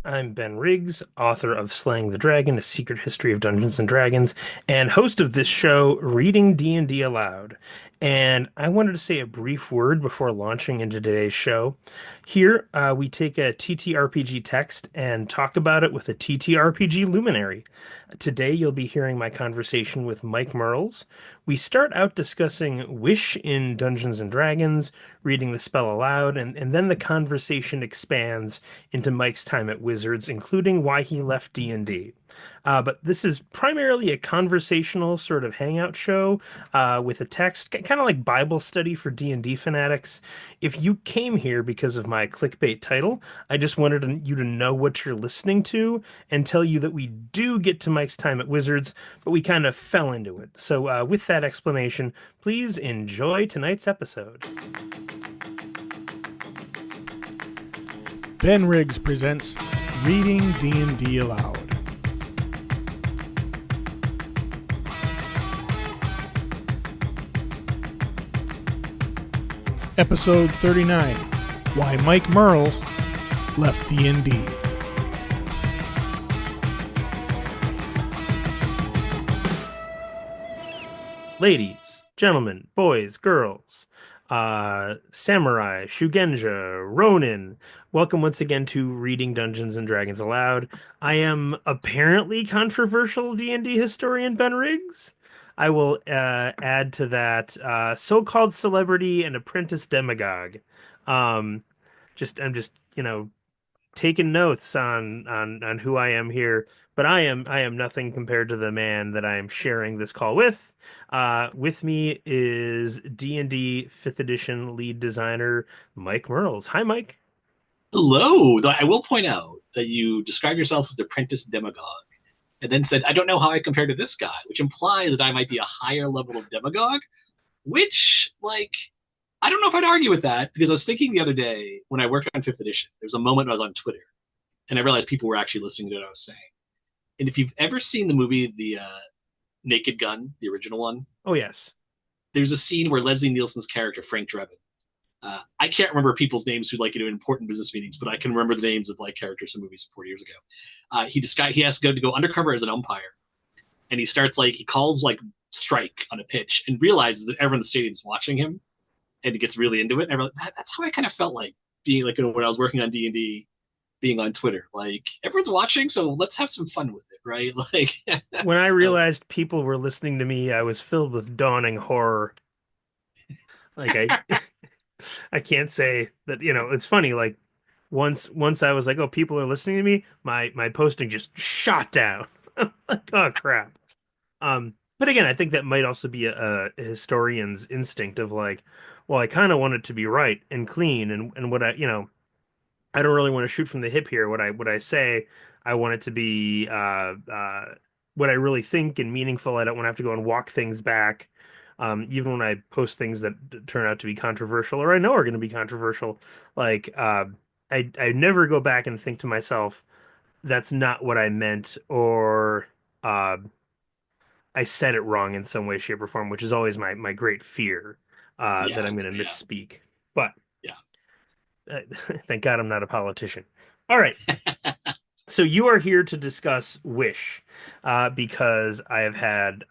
I'm Ben Riggs, author of Slaying the Dragon: A Secret History of Dungeons and Dragons, and host of this show, Reading D&D Aloud. And I wanted to say a brief word before launching into today's show. Here, we take a TTRPG text and talk about it with a TTRPG luminary. Today, you'll be hearing my conversation with Mike Mearls. We start out discussing Wish in Dungeons and Dragons, reading the spell aloud, and then the conversation expands into Mike's time at Wizards, including why he left D&D. But this is primarily a conversational sort of hangout show with a text, kind of like Bible study for D&D fanatics. If you came here because of my clickbait title, I just wanted you to know what you're listening to and tell you that we do get to Mike's time at Wizards, but we kind of fell into it. So, with that explanation, please enjoy tonight's episode. Ben Riggs presents Reading D&D Aloud. Episode 39, Why Mike Mearls Left D&D. Ladies, gentlemen, boys, girls, samurai, shugenja, ronin, welcome once again to Reading Dungeons and Dragons Aloud. I am apparently controversial D&D historian Ben Riggs. I will add to that so-called celebrity and apprentice demagogue. Um, I'm just, taking notes on who I am here, but I am nothing compared to the man that I am sharing this call with. With me is D&D 5th edition lead designer Mike Mearls. Hi, Mike. Hello. Though I will point out that you described yourself as the apprentice demagogue and then said, I don't know how I compare to this guy, which implies that I might be a higher level of demagogue, which, I don't know if I'd argue with that because I was thinking the other day when I worked on fifth edition, there was a moment when I was on Twitter and I realized people were actually listening to what I was saying. And if you've ever seen the movie, the Naked Gun, the original one, Oh, yes. there's a scene where Leslie Nielsen's character, Frank Drebin, I can't remember people's names who do important business meetings, but I can remember the names of characters in movies 40 years ago. He has to go undercover as an umpire, and he calls strike on a pitch and realizes that everyone in the stadium's watching him, and he gets really into it. And that's how I kind of felt like being when I was working on D&D, being on Twitter. Like everyone's watching, so let's have some fun with it, right? When I So realized people were listening to me, I was filled with dawning horror. Like I can't say that, it's funny, once I was like, oh, people are listening to me, my posting just shot down. Like, oh crap. But again, I think that might also be a historian's instinct of like, well, I kind of want it to be right and clean, and what I don't really want to shoot from the hip here. What I say, I want it to be what I really think and meaningful. I don't want to have to go and walk things back. Even when I post things that turn out to be controversial or I know are going to be controversial, like I never go back and think to myself, that's not what I meant, or uh, I said it wrong in some way, shape, or form, which is always my great fear that yeah, I'm going to yeah, misspeak. But yeah. uh, thank God I'm not a politician. All right. So you are here to discuss Wish, because I have had,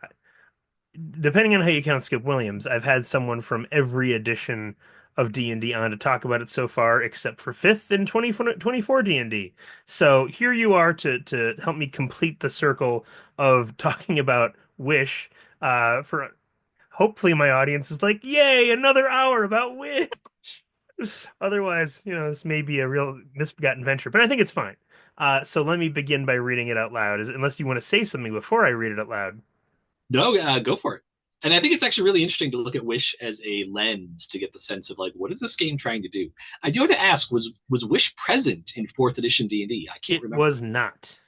depending on how you count Skip Williams, I've had someone from every edition of D&D on to talk about it so far, except for fifth and 2024 D&D. So here you are to help me complete the circle of talking about Wish. For hopefully my audience is like, yay, another hour about Wish. Otherwise, this may be a real misbegotten venture, but I think it's fine. So let me begin by reading it out loud, unless you want to say something before I read it out loud. No, go for it. And I think it's actually really interesting to look at Wish as a lens to get the sense of what is this game trying to do? I do have to ask, was Wish present in fourth edition D&D? I can't It remember. was not.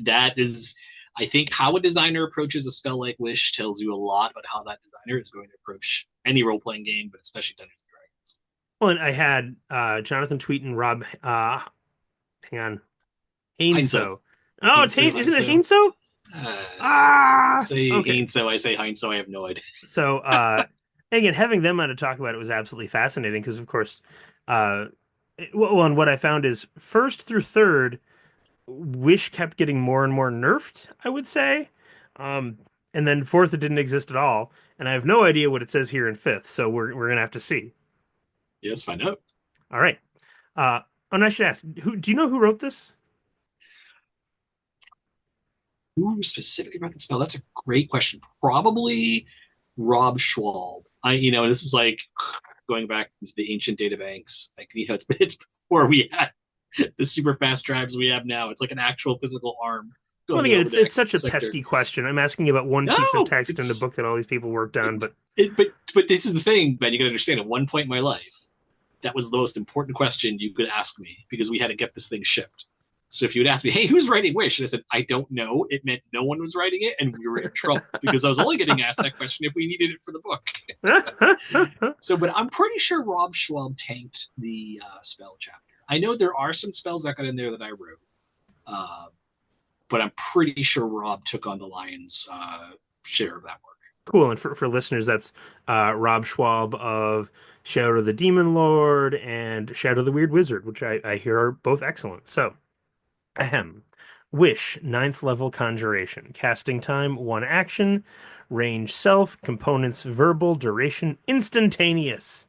That is, I think, how a designer approaches a spell like Wish tells you a lot about how that designer is going to approach any role playing game, but especially Dungeons and Dragons. Well, and I had Jonathan Tweet and Rob, hang on, Hindso, Ainso. Oh, Hindso, isn't it Hindso. Ainso? Uh, Ah, say okay. Hindso, I say Hindso. I have no idea. So, again, having them on to talk about it was absolutely fascinating because, of course, well, and what I found is first through third. Wish kept getting more and more nerfed, I would say. Um, and then fourth, it didn't exist at all. And I have no idea what it says here in fifth, so we're gonna have to see. Yeah, let's find out. All right. And I should ask, who do you know who wrote this? Who specifically wrote the spell? That's a great question. Probably Rob Schwalb. This is like going back to the ancient databanks. Like, it's before we had the super fast drives we have now. It's like an actual physical arm Well, going again, over it's to it's exit such the a sector. pesky question. I'm asking about one piece of No, text in the book that all these people worked on, but but this is the thing, Ben. You got to understand. At one point in my life, that was the most important question you could ask me because we had to get this thing shipped. So if you would ask me, "Hey, who's writing Wish?" and I said, "I don't know," it meant no one was writing it, and we were in trouble because I was only getting asked that question if we needed it for the book. So, but I'm pretty sure Rob Schwab tanked the spell chapter. I know there are some spells that got in there that I wrote, uh, but I'm pretty sure Rob took on the lion's share of that work. Cool. And for listeners, that's Rob Schwab of Shadow of the Demon Lord and Shadow of the Weird Wizard, which I hear are both excellent. So, ahem. Wish, ninth level conjuration. Casting time, one action. Range self. Components verbal. Duration instantaneous.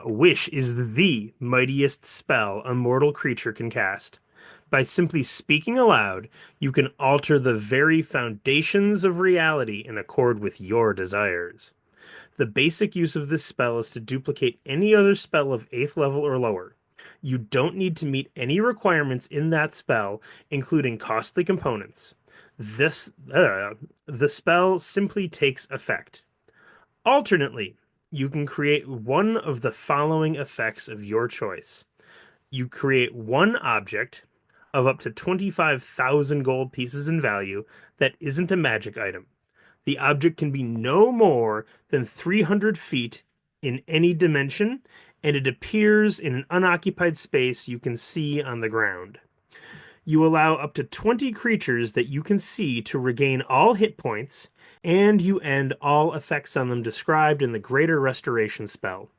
Wish is the mightiest spell a mortal creature can cast. By simply speaking aloud, you can alter the very foundations of reality in accord with your desires. The basic use of this spell is to duplicate any other spell of 8th level or lower. You don't need to meet any requirements in that spell, including costly components. This the spell simply takes effect. Alternately, you can create one of the following effects of your choice. You create one object of up to 25,000 gold pieces in value that isn't a magic item. The object can be no more than 300 feet in any dimension, and it appears in an unoccupied space you can see on the ground. You allow up to 20 creatures that you can see to regain all hit points, and you end all effects on them described in the Greater Restoration spell.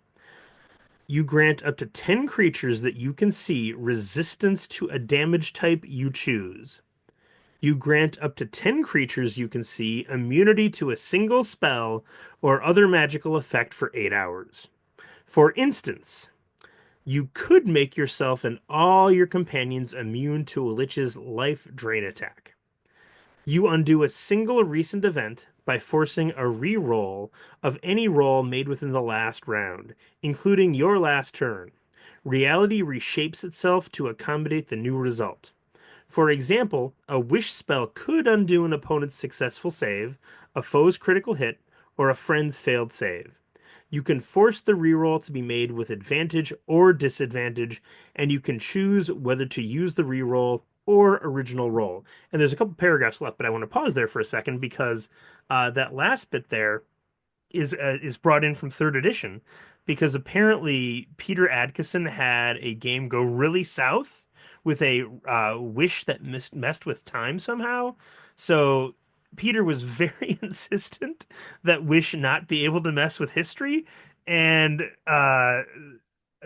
You grant up to 10 creatures that you can see resistance to a damage type you choose. You grant up to 10 creatures you can see immunity to a single spell or other magical effect for 8 hours. For instance, you could make yourself and all your companions immune to a lich's life drain attack. You undo a single recent event by forcing a re-roll of any roll made within the last round, including your last turn. Reality reshapes itself to accommodate the new result. For example, a wish spell could undo an opponent's successful save, a foe's critical hit, or a friend's failed save. You can force the reroll to be made with advantage or disadvantage, and you can choose whether to use the reroll or original roll. And there's a couple paragraphs left, but I want to pause there for a second because that last bit there is brought in from third edition because apparently Peter Adkison had a game go really south with a wish that messed with time somehow. So Peter was very insistent that wish not be able to mess with history, and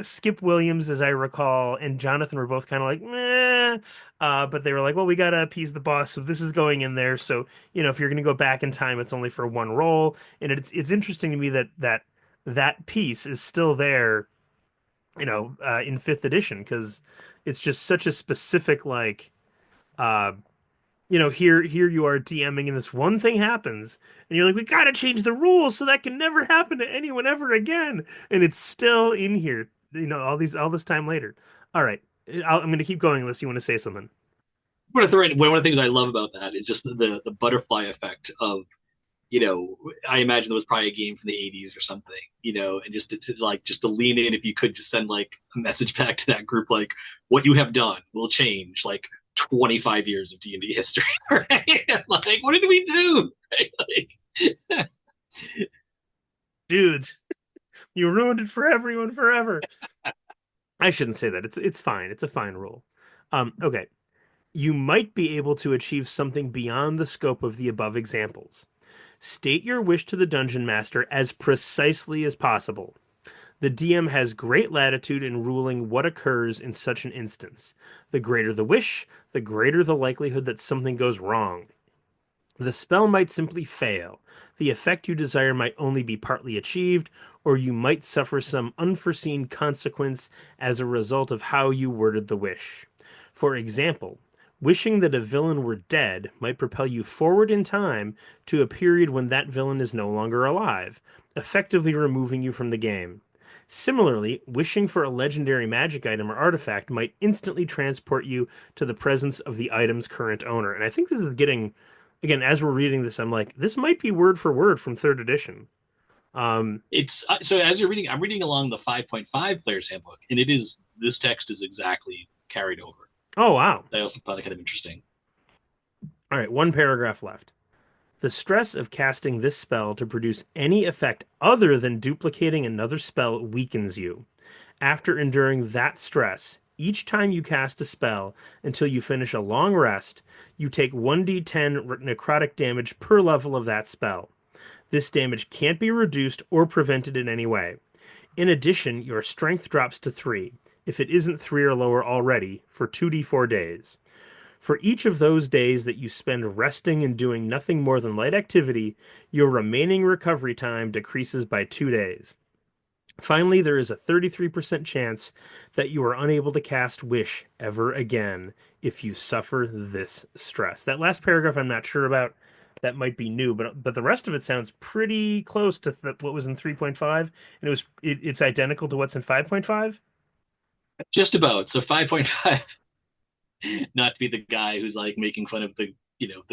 Skip Williams, as I recall, and Jonathan were both kind of like, meh. But they were like, well, we got to appease the boss. So this is going in there. So, if you're going to go back in time, it's only for one roll. And it's interesting to me that piece is still there, in fifth edition, because it's just such a specific, like, uh, here you are DMing and this one thing happens and you're like, we gotta change the rules so that can never happen to anyone ever again. And it's still in here, all this time later. All right. I'm going to keep going unless you want to say something. One of the things I love about that is just the butterfly effect of I imagine there was probably a game from the 80s or something, and just to lean in if you could just send like a message back to that group like what you have done will change like 25 years of D&D history, right? Like what did we do? Right? Like, Dudes, you ruined it for everyone forever. I shouldn't say that. It's fine. It's a fine rule. Okay. You might be able to achieve something beyond the scope of the above examples. State your wish to the dungeon master as precisely as possible. The DM has great latitude in ruling what occurs in such an instance. The greater the wish, the greater the likelihood that something goes wrong. The spell might simply fail. The effect you desire might only be partly achieved, or you might suffer some unforeseen consequence as a result of how you worded the wish. For example, wishing that a villain were dead might propel you forward in time to a period when that villain is no longer alive, effectively removing you from the game. Similarly, wishing for a legendary magic item or artifact might instantly transport you to the presence of the item's current owner. And I think this is getting, again, as we're reading this, I'm like, this might be word for word from third edition. Um, It's so as you're reading, I'm reading along the 5.5 player's handbook, and it is this text is exactly carried over. oh, wow. I also found that kind of interesting. All right, one paragraph left. The stress of casting this spell to produce any effect other than duplicating another spell weakens you. After enduring that stress, each time you cast a spell until you finish a long rest, you take 1d10 necrotic damage per level of that spell. This damage can't be reduced or prevented in any way. In addition, your strength drops to 3, if it isn't 3 or lower already, for 2d4 days. For each of those days that you spend resting and doing nothing more than light activity, your remaining recovery time decreases by 2 days. Finally, there is a 33% chance that you are unable to cast Wish ever again if you suffer this stress. That last paragraph I'm not sure about. That might be new, but the rest of it sounds pretty close to what was in 3.5, and it's identical to what's in 5.5. Just about. So 5.5, not to be the guy who's like making fun of the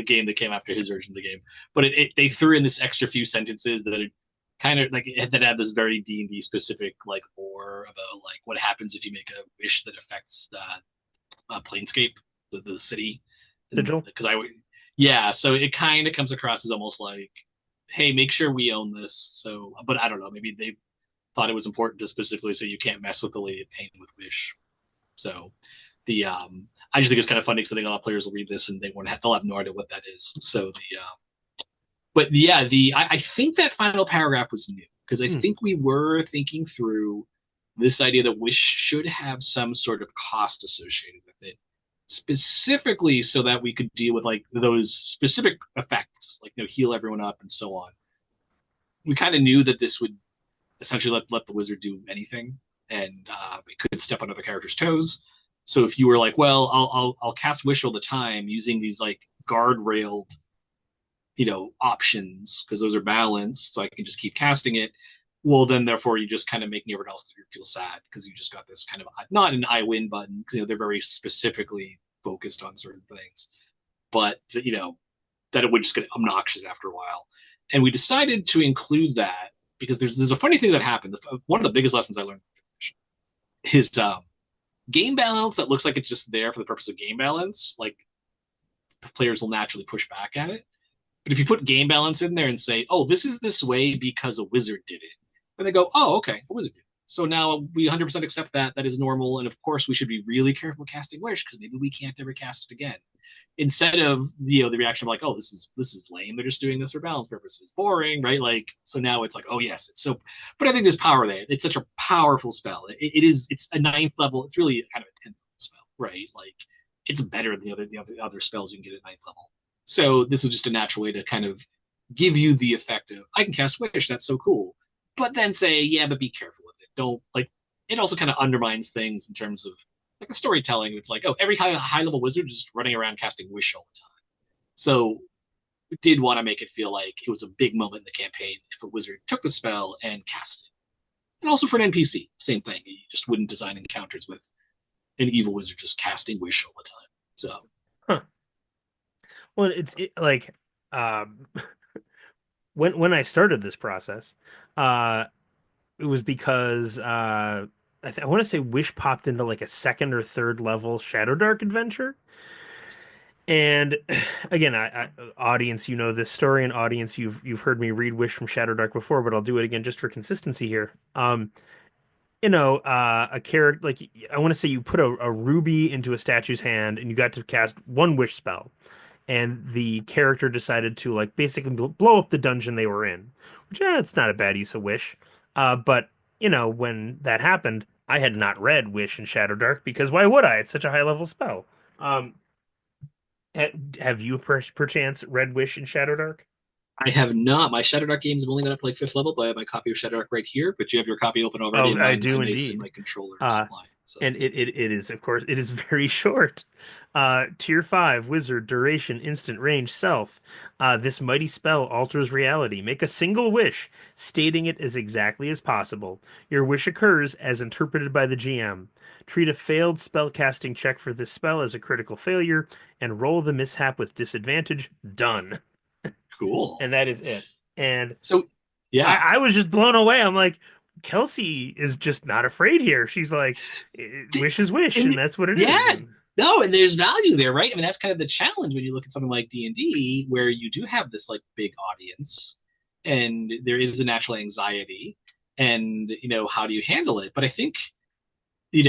game that came after his version of the game, but they threw in this extra few sentences that are kind of like that have this very D&D specific like lore about like what happens if you make a wish that affects Planescape, the city, and Sigil. because I would, yeah, so it kind of comes across as almost like, hey, make sure we own this. So, but I don't know, maybe they thought it was important to specifically say you can't mess with the Lady of Pain with Wish. So the I just think it's kind of funny because I think a lot of players will read this and they'll have no idea what that is. So but yeah, I think that final paragraph was new because I Hmm. think we were thinking through this idea that Wish should have some sort of cost associated with it, specifically so that we could deal with like those specific effects, like heal everyone up and so on. We kind of knew that this would essentially let the wizard do anything, and it could step on other characters' toes. So if you were like, well, I'll cast Wish all the time using these like guardrailed options because those are balanced, so I can just keep casting it. Well, then therefore you just kind of making everyone else feel sad because you just got this kind of not an I win button because they're very specifically focused on certain things, but that it would just get obnoxious after a while. And we decided to include that because there's a funny thing that happened. One of the biggest lessons I learned is game balance that looks like it's just there for the purpose of game balance. Like players will naturally push back at it. But if you put game balance in there and say, "Oh, this is this way because a wizard did it," then they go, "Oh, okay, a wizard did it." So now we 100% accept that. That is normal, and of course we should be really careful casting Wish because maybe we can't ever cast it again. Instead of the reaction of like, "Oh, this is lame. They're just doing this for balance purposes. Boring, right?" Like so now it's like, "Oh yes, it's so." But I think there's power there. It's such a powerful spell. It is. It's a ninth level. It's really kind of a 10th level spell, right? Like it's better than the other spells you can get at ninth level. So this is just a natural way to kind of give you the effect of I can cast Wish, that's so cool. But then say, yeah, but be careful with it. Don't like it also kind of undermines things in terms of like a storytelling. It's like, oh, every kind of high level wizard is just running around casting Wish all the time. So we did want to make it feel like it was a big moment in the campaign if a wizard took the spell and cast it. And also for an NPC, same thing. You just wouldn't design encounters with an evil wizard just casting Wish all the time. So Huh. Well, like um, when I started this process, uh, it was because I want to say Wish popped into like a second or third level Shadow Dark adventure. And again, audience, you know this story, and audience, you've heard me read Wish from Shadow Dark before, but I'll do it again just for consistency here. A character like I want to say you put a ruby into a statue's hand, and you got to cast one Wish spell, and the character decided to like basically blow up the dungeon they were in, which it's not a bad use of Wish, but when that happened, I had not read Wish and Shadow Dark because why would I? It's such a high level spell. Um, have you perchance read Wish and Shadow Dark? I have not. My Shadow Dark games have only got up to like fifth level, but I have my copy of Shadow Dark right here. But you have your copy open already, Oh, and I mine do I'm in my indeed. controller's Uh, line. So and it is, of course, it is very short. Tier 5, Wizard, Duration, Instant Range, Self. This mighty spell alters reality. Make a single wish, stating it as exactly as possible. Your wish occurs as interpreted by the GM. Treat a failed spell casting check for this spell as a critical failure, and roll the mishap with disadvantage. Done. cool. And that is it. And So yeah, I was just blown away. I'm like, Kelsey is just not afraid here. She's like, wish is wish, and and that's what it yeah, is. And no, and there's value there, right? I mean, that's kind of the challenge when you look at something like D&D, where you do have this like big audience, and there is a natural anxiety, and how do you handle it? But I think I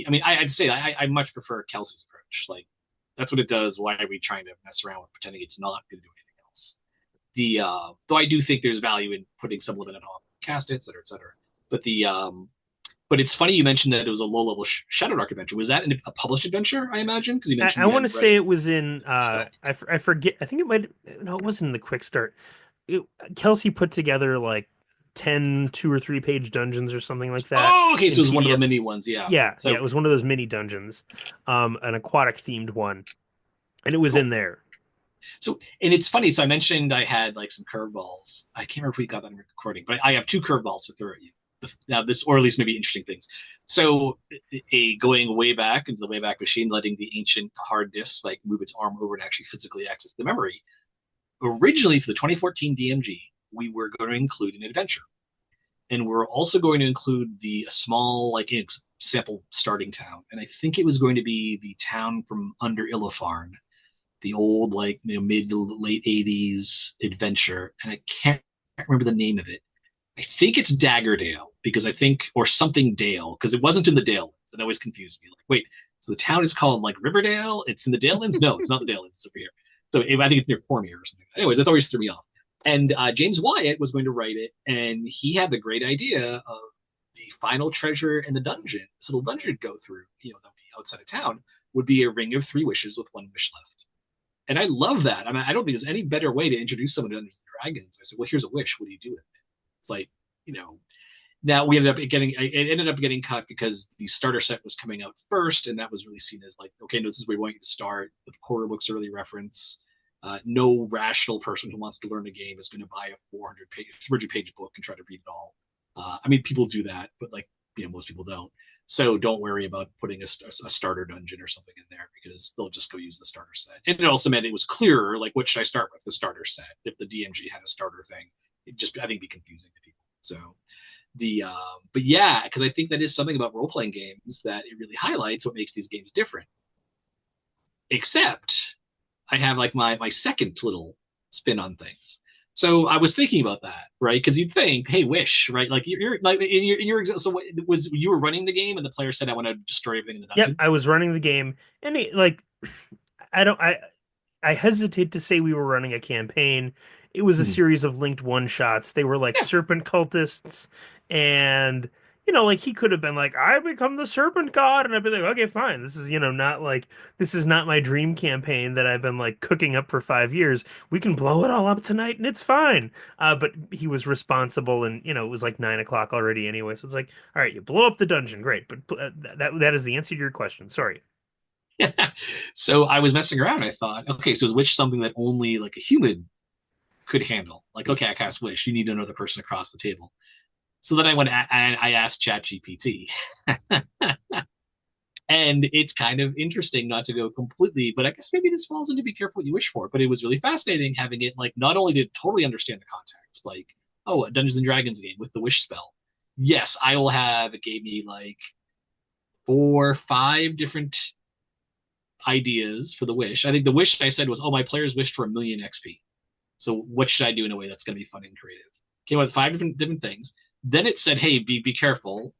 mean, I'd say I much prefer Kelsey's approach. Like, that's what it does. Why are we trying to mess around with pretending it's not going to do anything else? Though I do think there's value in putting some limit on cast it, et cetera, et cetera. But but it's funny you mentioned that it was a low level Shadow Dark adventure. Was that a published adventure? I imagine because you I mentioned you want to hadn't read say it it was in, spelled. I forget, I think it might, no, it wasn't in the quick start. It, Kelsey put together like 10 2 or 3 page dungeons or something like that Oh, okay, so in it was one of the PDF. mini ones. Yeah. Yeah, yeah, it So was one of those mini dungeons, an aquatic themed one, and it was in cool. there. So, and it's funny. So I mentioned I had like some curveballs. I can't remember if we got that in recording, but I have two curveballs to throw at you. Now, this, or at least maybe interesting things. So, going way back into the Wayback Machine, letting the ancient hard disk like move its arm over and actually physically access the memory. Originally, for the 2014 DMG, we were going to include an adventure, and we're also going to include the small like sample starting town, and I think it was going to be the town from under Illifarn, the old like mid to late 80s adventure, and I can't remember the name of it. I think it's Daggerdale because I think or something Dale because it wasn't in the Dale Lands. It always confused me. Like, wait, so the town is called like Riverdale? It's in the Dale Lands? No, it's not the Dale Lands. It's over here. So I think it's near Cormier or something. Anyways, that always threw me off. And James Wyatt was going to write it, and he had the great idea of the final treasure in the dungeon. This little dungeon go through, that'll be outside of town, would be a ring of three wishes with one wish left. And I love that. I mean, I don't think there's any better way to introduce someone to Dungeons and Dragons. I said, well, here's a wish. What do you do with it? It's like, you know, now we ended up getting, it ended up getting cut because the starter set was coming out first. And that was really seen as like, okay, no, this is where we want you to start. The quarter book's early reference. No rational person who wants to learn a game is going to buy a 300 page book and try to read it all. I mean, people do that, but like, most people don't. So don't worry about putting a starter dungeon or something in there because they'll just go use the starter set. And it also meant it was clearer, like, what should I start with? The starter set. If the DMG had a starter thing, it just, I think, be confusing to people. So but yeah, because I think that is something about role playing games that it really highlights what makes these games different. Except I have like my second little spin on things. So I was thinking about that, right? Because you'd think, hey, Wish, right? Like you're like in your example. So what, was you were running the game and the player said, "I want to destroy everything in the Yep, dungeon." I was running the game, and like, I don't, I hesitate to say we were running a campaign. It was a Hmm. series of linked one shots. They were like Yeah, serpent cultists, and like he could have been like, "I become the serpent god," and I'd be like, "Okay, fine. This is not like this is not my dream campaign that I've been like cooking up for 5 years. We can blow it all up tonight, and it's fine." But he was responsible, and it was like 9 o'clock already anyway. So it's like, all right, you blow up the dungeon, great, but that is the answer to your question. Sorry. yeah. So I was messing around. I thought, okay, so is Wish something that only like a human could handle? Like, okay, I cast Wish. You need another person across the table. So then I went and I asked ChatGPT. And it's kind of interesting not to go completely, but I guess maybe this falls into be careful what you wish for. But it was really fascinating having it like not only did totally understand the context, like, oh, a Dungeons and Dragons game with the wish spell. Yes, I will have it gave me like 4, 5 different ideas for the wish. I think the wish I said was, oh, my players wished for 1,000,000 XP. So what should I do in a way that's going to be fun and creative? Came up with 5 different things. Then it said, hey, be careful.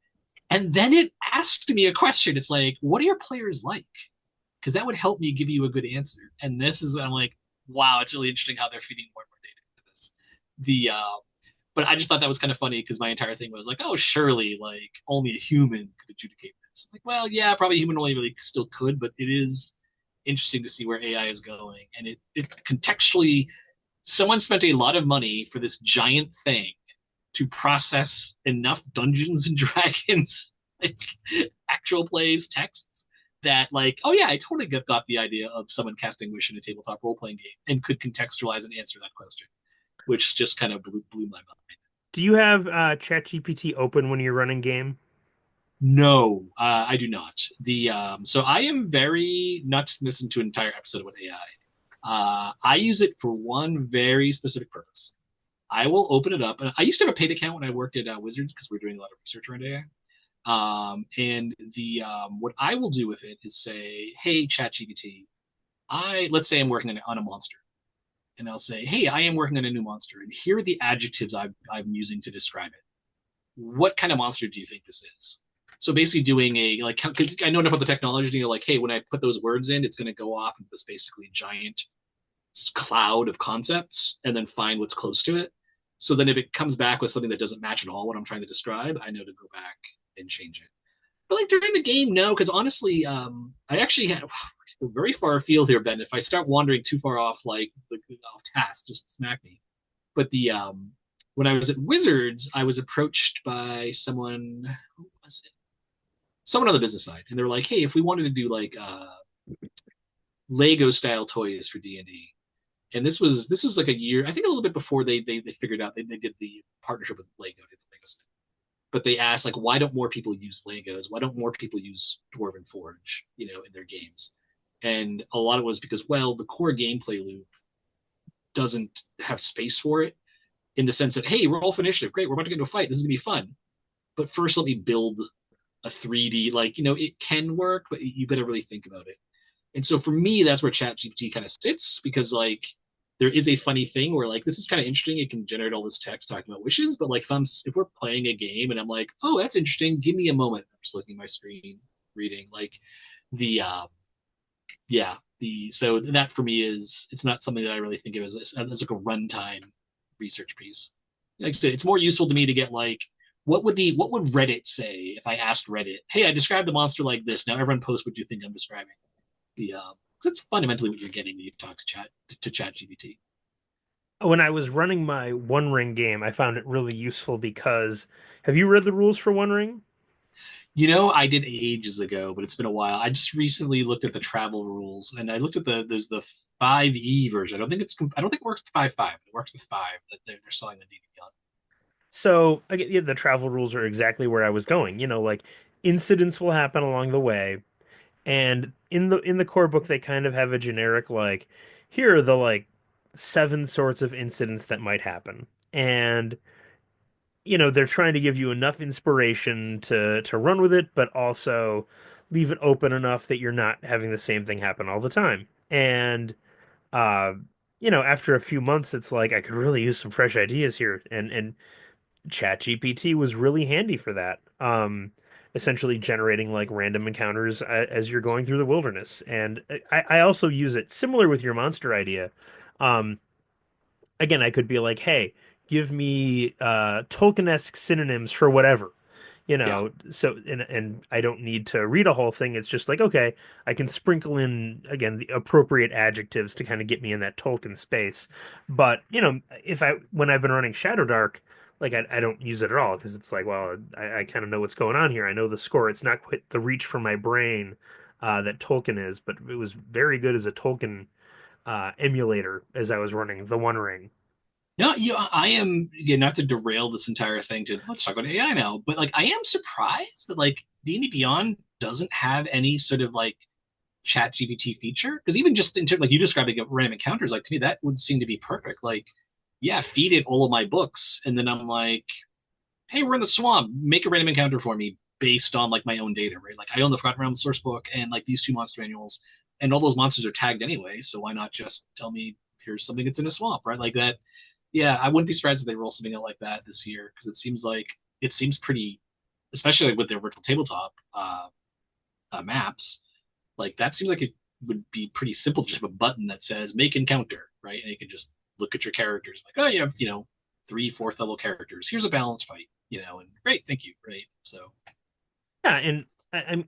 And then it asked me a question. It's like, what are your players like? Because that would help me give you a good answer. And this is, I'm like, wow, it's really interesting how they're feeding more and more data into this. The But I just thought that was kind of funny because my entire thing was like, oh, surely like only a human could adjudicate this. Like, well, yeah, probably a human only really still could, but it is interesting to see where AI is going. And it contextually, someone spent a lot of money for this giant thing to process enough Dungeons and Dragons, like actual plays, texts, that like, oh yeah, I totally got the idea of someone casting Wish in a tabletop role playing game and could contextualize and answer that question, which just kind of blew my mind. Do you have ChatGPT open when you're running game? No, I do not. The so I am very not to listen to an entire episode about AI. I use it for one very specific purpose. I will open it up, and I used to have a paid account when I worked at Wizards because we are doing a lot of research around AI. And the what I will do with it is say, "Hey, ChatGPT, I let's say I'm working on a monster, and I'll say, "Hey, I am working on a new monster, and here are the adjectives I'm using to describe it. What kind of monster do you think this is?" So basically doing a like, 'cause I know enough about the technology to know like, hey, when I put those words in, it's going to go off into this basically giant cloud of concepts and then find what's close to it. So then if it comes back with something that doesn't match at all what I'm trying to describe, I know to go back and change it. But like during the game, no, because honestly, I actually had very far afield here, Ben. If I start wandering too far off, like off task, just smack me. But the when I was at Wizards, I was approached by someone. Who was it? Someone on the business side, and they were like, "Hey, if we wanted to do like Lego style toys for D&D." And this was like a year, I think a little bit before they figured out they did the partnership with Lego, did the Lego set. But they asked like, why don't more people use Legos? Why don't more people use Dwarven Forge, in their games? And a lot of it was because, well, the core gameplay loop doesn't have space for it in the sense that, hey, we're all for initiative, great, we're about to get into a fight, this is gonna be fun. But first, let me build a 3D, like, it can work, but you got to really think about it. And so for me, that's where ChatGPT kind of sits because like there is a funny thing where like this is kind of interesting. It can generate all this text talking about wishes, but like if we're playing a game and I'm like, oh, that's interesting, give me a moment. I'm just looking at my screen, reading like the yeah the so that for me is it's not something that I really think of as like a runtime research piece. Like I said, it's more useful to me to get like what would Reddit say if I asked Reddit, hey, I described a monster like this. Now everyone post what you think I'm describing. The that's fundamentally what you're getting when you talk to Chat GPT. When I was running my One Ring game, I found it really useful because have you read the rules for One Ring? I did ages ago, but it's been a while. I just recently looked at the travel rules, and I looked at there's the 5e version. I don't think it works with 5.5. It works with 5 that they're selling the DVD on. So again, yeah, the travel rules are exactly where I was going. Like incidents will happen along the way, and in the core book they kind of have a generic like here are the like seven sorts of incidents that might happen. And they're trying to give you enough inspiration to run with it, but also leave it open enough that you're not having the same thing happen all the time. And uh, after a few months, it's like I could really use some fresh ideas here, and ChatGPT was really handy for that. Essentially generating like random encounters as you're going through the wilderness, and I also use it similar with your monster idea. Um, Again, I could be like, hey, give me Tolkien-esque synonyms for whatever, Yeah. so and I don't need to read a whole thing. It's just like, okay, I can sprinkle in again the appropriate adjectives to kind of get me in that Tolkien space. But, if I when I've been running Shadow Dark, like I don't use it at all because it's like, well, I kind of know what's going on here. I know the score. It's not quite the reach for my brain that Tolkien is, but it was very good as a Tolkien emulator as I was running the One Ring. No, I am again not to derail this entire thing to let's talk about AI now, but like I am surprised that like D&D Beyond doesn't have any sort of like chat GPT feature because even just in terms like you describing random encounters, like to me that would seem to be perfect. Like, yeah, feed it all of my books, and then I'm like, hey, we're in the swamp, make a random encounter for me based on like my own data, right? Like I own the Forgotten Realms source book and like these two monster manuals, and all those monsters are tagged anyway, so why not just tell me here's something that's in a swamp, right? Like that. Yeah, I wouldn't be surprised if they roll something out like that this year because it seems pretty, especially like with their virtual tabletop maps. Like that seems like it would be pretty simple to just have a button that says make encounter, right? And you can just look at your characters like, oh yeah, three, fourth level characters. Here's a balanced fight, and great, thank you, right? So Yeah, and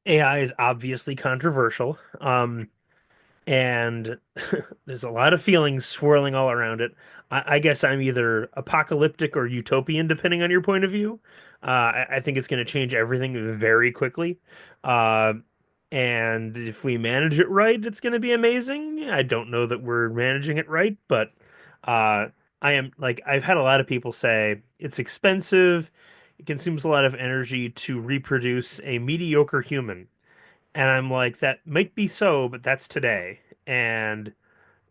AI is obviously controversial. And there's a lot of feelings swirling all around it. I guess I'm either apocalyptic or utopian, depending on your point of view. I think it's going to change everything very quickly. Uh, and if we manage it right, it's going to be amazing. I don't know that we're managing it right, but uh, I am like, I've had a lot of people say it's expensive. It consumes a lot of energy to reproduce a mediocre human. And I'm like, that might be so, but that's today. And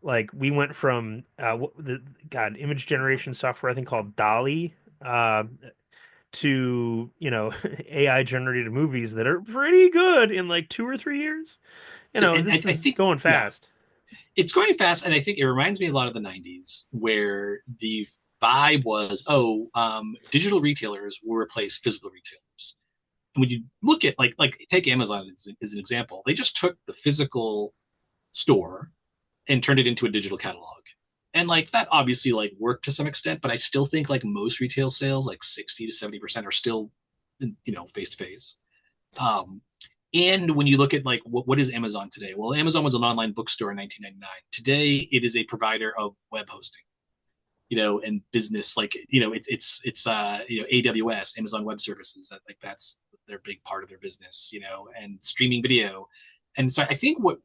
like we went from the God image generation software I think called Dolly uh, to AI generated movies that are pretty good in like 2 or 3 years. so and I, This I is think going yeah, fast. it's going fast, and I think it reminds me a lot of the '90s, where the vibe was, oh, digital retailers will replace physical retailers. And when you look at like take Amazon as an example, they just took the physical store and turned it into a digital catalog. And like that obviously like worked to some extent, but I still think like most retail sales, like 60 to 70% are still, face to face. Um, and when you look at like what is Amazon today? Well, Amazon was an online bookstore in 1999. Today, it is a provider of web hosting, and business like, it's AWS, Amazon Web Services, that's their big part of their business, and streaming video. And so I think what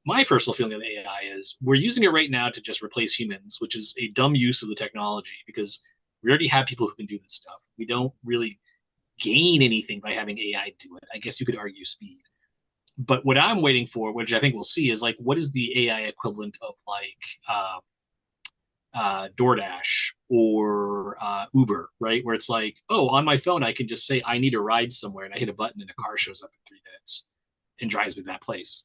my personal feeling of the AI is we're using it right now to just replace humans, which is a dumb use of the technology because we already have people who can do this stuff. We don't really gain anything by having AI do it. I guess you could argue speed. But what I'm waiting for, which I think we'll see, is like what is the AI equivalent of like DoorDash or Uber, right? Where it's like, oh, on my phone, I can just say I need a ride somewhere, and I hit a button, and a car shows up in 3 minutes and drives me to that place,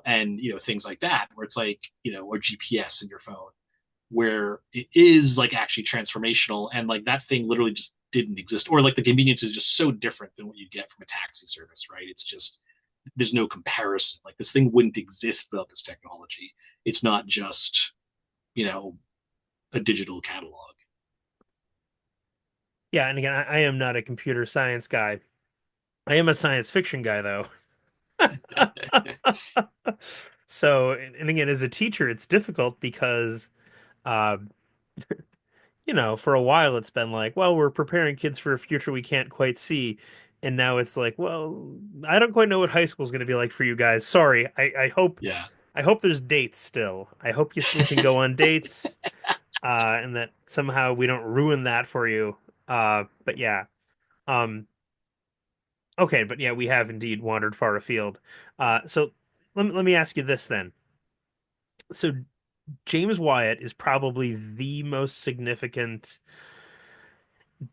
and things like that, where it's like, or GPS in your phone, where it is like actually transformational, and like that thing literally just didn't exist, or like the convenience is just so different than what you get from a taxi service, right? It's just there's no comparison. Like this thing wouldn't exist without this technology. It's not just you know a digital catalog. Yeah, and again, I am not a computer science guy. I am a science fiction guy though. So, and again, as a teacher, it's difficult because uh, for a while it's been like, well, we're preparing kids for a future we can't quite see. And now it's like, well, I don't quite know what high school is going to be like for you guys. Sorry. Yeah. I hope there's dates still. I hope you still can go on dates, and that somehow we don't ruin that for you. But yeah. Um, okay, but yeah, we have indeed wandered far afield. So let me ask you this then. So James Wyatt is probably the most significant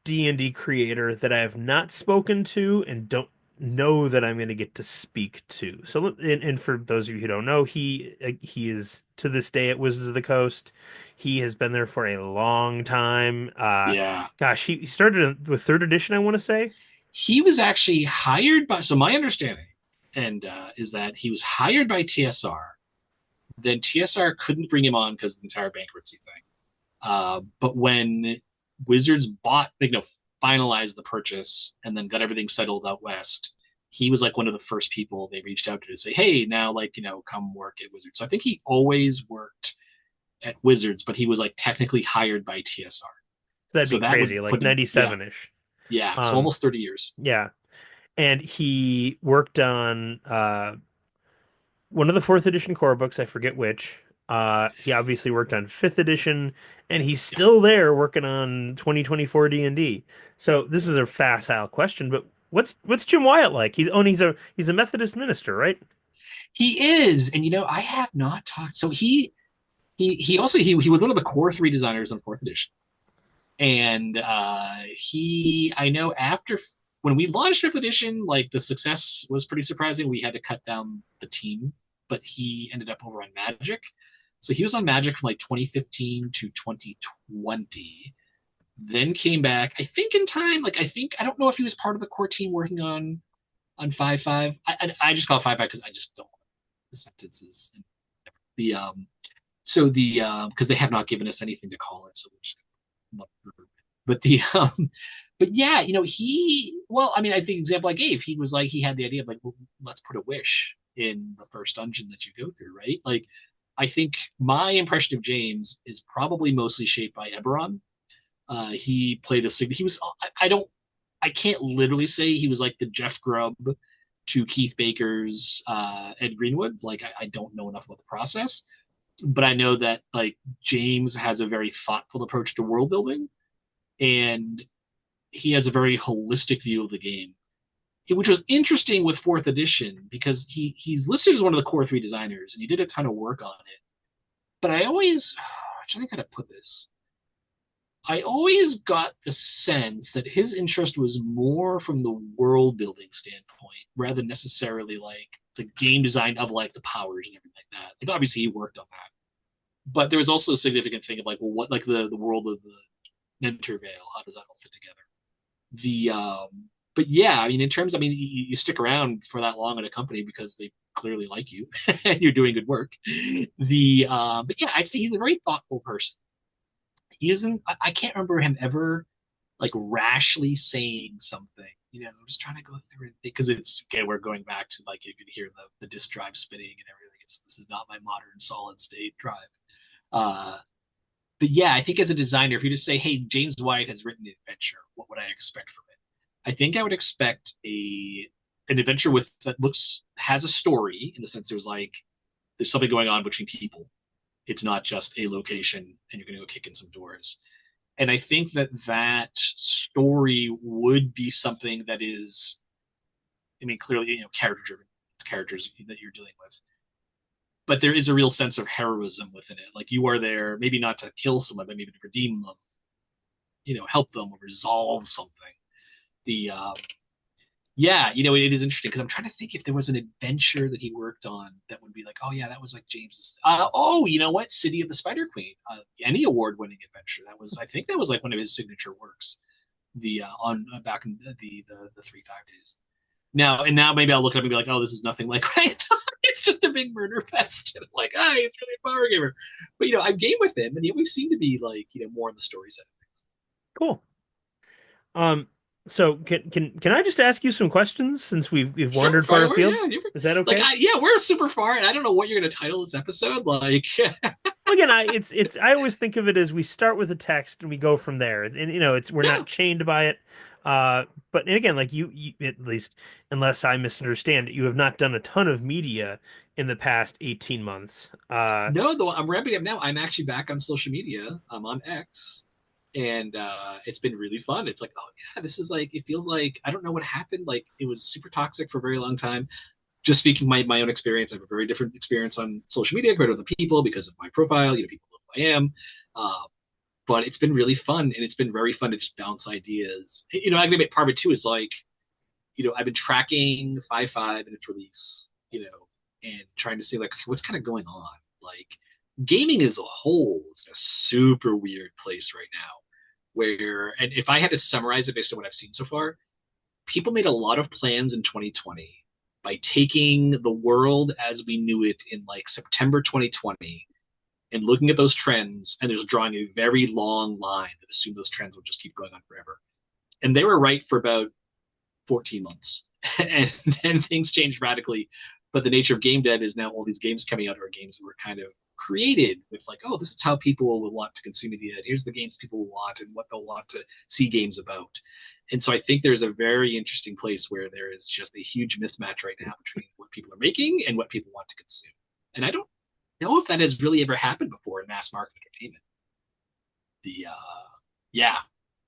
D&D creator that I have not spoken to and don't know that I'm going to get to speak to. So, and for those of you who don't know, he is to this day at Wizards of the Coast. He has been there for a long time. Yeah. Gosh, he started with third edition, I want to say. He was actually hired by, so my understanding and is that he was hired by TSR. Then TSR couldn't bring him on because of the entire bankruptcy thing. But when Wizards bought, finalized the purchase and then got everything settled out west, he was like one of the first people they reached out to say, hey, now like, come work at Wizards. So I think he always worked at Wizards, but he was like technically hired by TSR. So that'd be So that would crazy, like put him, yeah, 97-ish. yeah. So Um, almost 30 years. yeah. And he worked on one of the fourth edition core books, I forget which. He obviously worked on fifth edition, and he's Yeah. still there working on 2024 D&D. So this is a facile question, but what's Jim Wyatt like? He's a Methodist minister, right? He is. And I have not talked. So he also he was one of the core three designers on fourth edition. And I know after when we launched fifth edition, like the success was pretty surprising. We had to cut down the team, but he ended up over on Magic. So he was on Magic from like 2015 to 2020, then came back, I think in time, like I don't know if he was part of the core team working on 5.5. I just call it 5.5 because I just don't want the sentences. The So the because they have not given us anything to call it, so we're just but the but yeah, he well, I mean, I think the example I gave, he was like he had the idea of like, well, let's put a wish in the first dungeon that you go through, right? Like, I think my impression of James is probably mostly shaped by Eberron. He played a he was I don't I can't literally say he was like the Jeff Grubb to Keith Baker's Ed Greenwood. Like, I don't know enough about the process, but I know that like James has a very thoughtful approach to world building, and he has a very holistic view of the game, which was interesting with fourth edition because he's listed as one of the core three designers, and he did a ton of work on it. But I always, I'm trying to kind of put this. I always got the sense that his interest was more from the world building standpoint rather than necessarily like the game design of like the powers and everything like that. Like, obviously he worked on that, but there was also a significant thing of like, well, what, like the world of the Nentervale, how does that all fit together? The but yeah, I mean, in terms, I mean, you stick around for that long in a company because they clearly like you and you're doing good work. The but yeah, I think he's a very thoughtful person. He isn't. I can't remember him ever like rashly saying something. I'm just trying to go through it because it's okay. We're going back to like you can hear the disk drive spinning and everything. This is not my modern solid state drive. Uh, but yeah, I think as a designer, if you just say, "Hey, James White has written an adventure," what would I expect from it? I think I would expect an adventure with that looks has a story in the sense there's something going on between people. It's not just a location and you're going to go kick in some doors. And I think that that story would be something that is, I mean, clearly, character driven. It's characters that you're dealing with, but there is a real sense of heroism within it. Like, you are there, maybe not to kill someone, but maybe to redeem them, help them or resolve something. The Yeah, it is interesting because I'm trying to think if there was an adventure that he worked on that would be like, oh yeah, that was like James's. Oh, you know what? City of the Spider Queen, any award-winning adventure. I think that was like one of his signature works. The on back in the 3.5 days. Now maybe I'll look it up and be like, oh, this is nothing like what I thought. It's just a big murder fest. And I'm like, he's really a power gamer. But I've gamed with him, and he always seemed to be like, more on the story side. Cool. Um, so can I just ask you some questions since we've Sure, wandered far fire away. afield? Yeah, Is that like, okay? yeah, we're super far, and I don't know what you're going to title this episode. Like, Well, again, I always think of it as we start with a text and we go from there, and it's we're yeah, not chained by it. But and again, like you at least, unless I misunderstand, you have not done a ton of media in the past 18 months. no, though I'm ramping up now. I'm actually back on social media. I'm on X, and it's been really fun. It's like, oh yeah, this is like, it feels like I don't know what happened. Like, it was super toxic for a very long time. Just speaking my own experience, I have a very different experience on social media compared to other people because of my profile. People know who I am. Uh, but it's been really fun, and it's been very fun to just bounce ideas. I'm gonna make part of it too is like, I've been tracking 5.5 and its release, and trying to see like what's kind of going on. Like, gaming as a whole is in a super weird place right now. And if I had to summarize it based on what I've seen so far, people made a lot of plans in 2020 by taking the world as we knew it in like September 2020 and looking at those trends and just drawing a very long line that assumed those trends would just keep going on forever. And they were right for about 14 months. And then things changed radically. But the nature of game dev is now all these games coming out are games that were kind of created with like, oh, this is how people will want to consume media. Here's the games people will want and what they'll want to see games about. And so I think there's a very interesting place where there is just a huge mismatch right now between what people are making and what people want to consume. And I don't know if that has really ever happened before in mass market entertainment. The Yeah.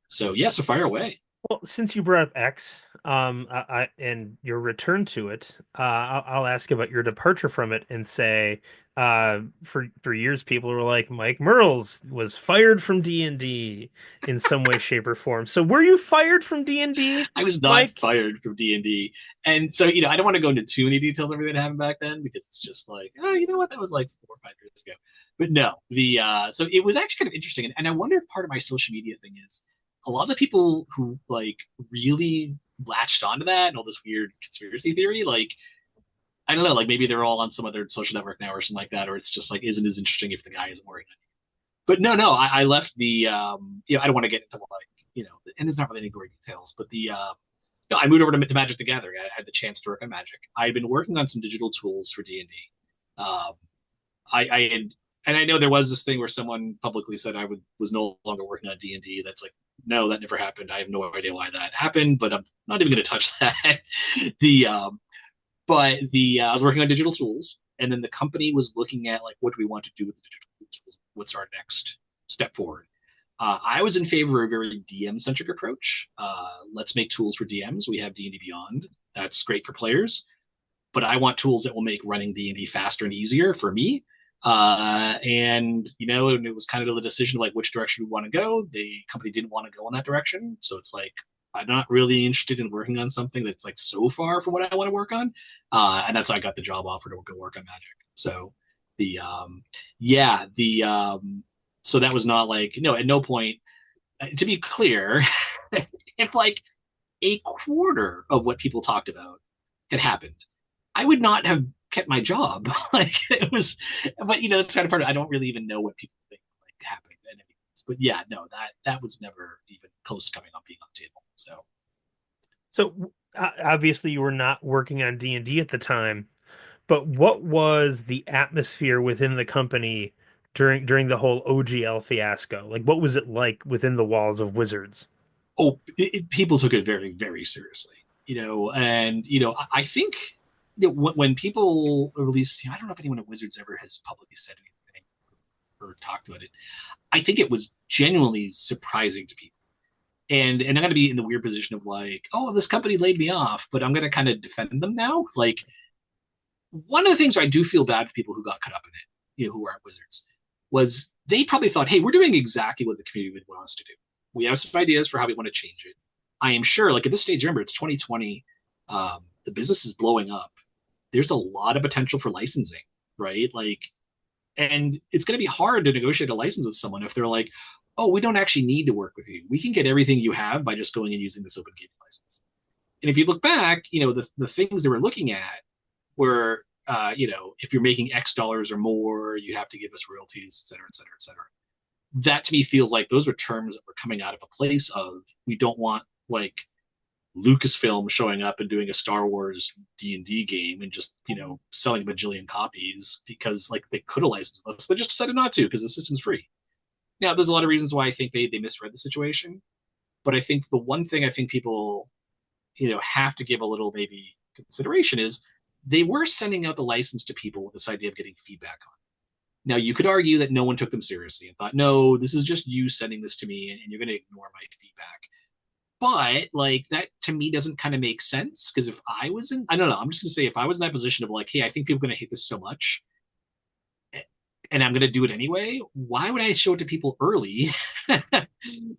So yeah, so fire away. Well, since you brought up X, and your return to it, I'll ask about your departure from it and say, for years people were like, Mike Mearls was fired from D&D in some way, shape, or form. So were you fired from D&D, I was not Mike? fired from D&D. And so, I don't want to go into too many details of everything that happened back then because it's just like, oh, you know what? That was like 4 or 5 years ago. But no, so it was actually kind of interesting. And I wonder if part of my social media thing is a lot of the people who like really latched onto that and all this weird conspiracy theory, like I don't know, like maybe they're all on some other social network now or something like that, or it's just like isn't as interesting if the guy isn't working on it. But no, I left the I don't want to get into like and there's not really any gory details, but the no, I moved over to Magic the Gathering. I had the chance to work on Magic. I had been working on some digital tools for D&D. Um, I had, and I know there was this thing where someone publicly said was no longer working on D&D. That's like, no, that never happened. I have no idea why that happened, but I'm not even going to touch that. the but the I was working on digital tools, and then the company was looking at like what do we want to do with the digital tools? What's our next step forward? I was in favor of a very DM centric approach. Let's make tools for DMs. We have D&D Beyond. That's great for players, but I want tools that will make running D&D faster and easier for me. And and it was kind of the decision of like which direction we want to go. The company didn't want to go in that direction, so it's like I'm not really interested in working on something that's like so far from what I want to work on. And that's how I got the job offer to go work on Magic. So the yeah the so that was not like no at no point to be clear, if like a quarter of what people talked about had happened, I would not have kept my job. Like it was, but it's kind of part of. I don't really even know what people think like happened and everything. But yeah, no, that was never even close to coming on being on the table. So So obviously you were not working on D&D at the time, but what was the atmosphere within the company during the whole OGL fiasco? Like what was it like within the walls of Wizards? people took it very very seriously. And I think when people, or at least I don't know if anyone at Wizards ever has publicly said anything or talked about it. I think it was genuinely surprising to people. And I'm going to be in the weird position of like, oh, this company laid me off, but I'm going to kind of defend them now. Like one of the things I do feel bad for people who got caught up in it, who aren't Wizards, was they probably thought, hey, we're doing exactly what the community would want us to do. We have some ideas for how we want to change it. I am sure, like at this stage, remember, it's 2020. The business is blowing up. There's a lot of potential for licensing, right? Like, and it's going to be hard to negotiate a license with someone if they're like, oh, we don't actually need to work with you. We can get everything you have by just going and using this open gaming license. And if you look back, the things they were looking at were, if you're making X dollars or more, you have to give us royalties, et cetera, et cetera, et cetera. That to me feels like those were terms that were coming out of a place of we don't want like Lucasfilm showing up and doing a Star Wars D&D game and just selling a bajillion copies because like they could have licensed us, but just decided not to because the system's free. Now, there's a lot of reasons why I think they misread the situation, but I think the one thing I think people have to give a little maybe consideration is they were sending out the license to people with this idea of getting feedback on. Now, you could argue that no one took them seriously and thought, no, this is just you sending this to me and you're going to ignore my feedback. But like that to me doesn't kind of make sense because if I was in, I don't know, I'm just going to say if I was in that position of like, hey, I think people are going to hate this so much and I'm going to do it anyway, why would I show it to people early?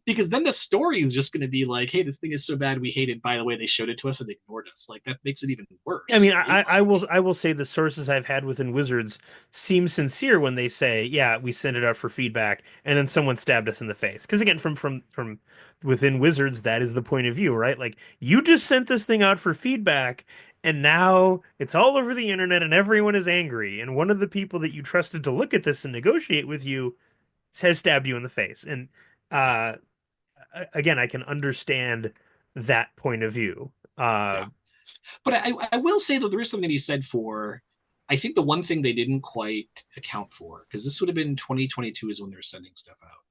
Because then the story is just going to be like, hey, this thing is so bad we hate it. By the way, they showed it to us and they ignored us. Like that makes it even I worse, mean, right? I will say the sources I've had within Wizards seem sincere when they say, "Yeah, we sent it out for feedback," and then someone stabbed us in the face. Because again, from within Wizards, that is the point of view, right? Like you just sent this thing out for feedback, and now it's all over the internet, and everyone is angry. And one of the people that you trusted to look at this and negotiate with you has stabbed you in the face. And uh, again, I can understand that point of view. Yeah. But I will say that there is something to be said for, I think the one thing they didn't quite account for, because this would have been 2022 is when they were sending stuff out.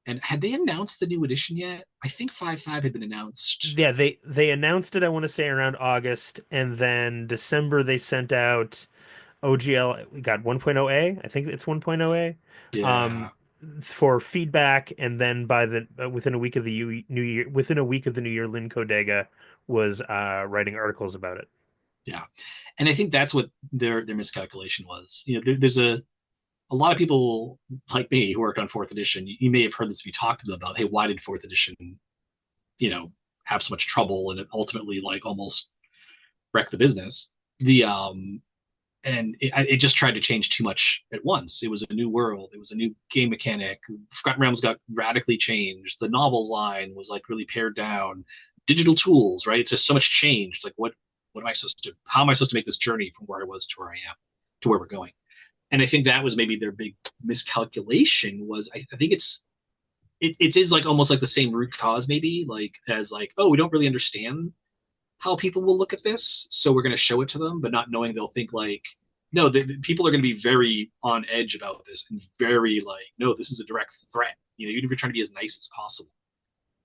And had they announced the new edition yet? I think 5.5 had been announced. Yeah, they announced it, I want to say around August, and then December they sent out OGL. We got 1.0A. I think it's 1.0A. Yeah. Um, for feedback, and then by the within a week of the new year, within a week of the new year, Lynn Kodega was writing articles about it. Yeah. And I think that's what their miscalculation was. There's a lot of people like me who worked on fourth edition. You may have heard this if you talked to them about, hey, why did fourth edition, have so much trouble and it ultimately like almost wrecked the business. The and it just tried to change too much at once. It was a new world. It was a new game mechanic. Forgotten Realms got radically changed. The novels line was like really pared down. Digital tools, right? It's just so much change. It's like what? what am I supposed to, how am I supposed to make this journey from where I was to where I am, to where we're going? And I think that was maybe their big miscalculation was I think it is like almost like the same root cause maybe like as like, oh, we don't really understand how people will look at this, so we're going to show it to them, but not knowing they'll think like, no, people are going to be very on edge about this and very like, no, this is a direct threat. Even if you're trying to be as nice as possible,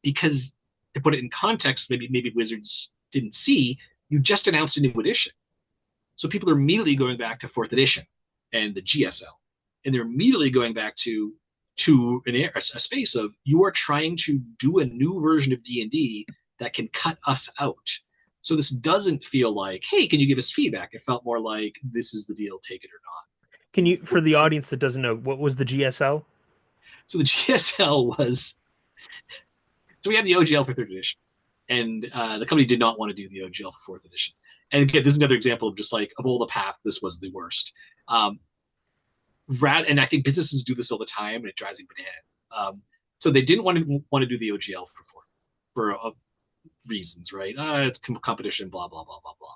because to put it in context, maybe Wizards didn't see you just announced a new edition, so people are immediately going back to fourth edition and the GSL, and they're immediately going back to a space of you are trying to do a new version of D&D that can cut us out. So this doesn't feel like, hey, can you give us feedback? It felt more like this is the deal, take it or Can you, for not. the audience that doesn't know, what was the GSL? So the GSL was, so we had the OGL for third edition, and the company did not want to do the OGL for fourth edition. And again, this is another example of just like of all the path, this was the worst. And I think businesses do this all the time, and it drives me banana. So they didn't want to do the OGL for reasons, right? It's competition, blah blah blah blah blah.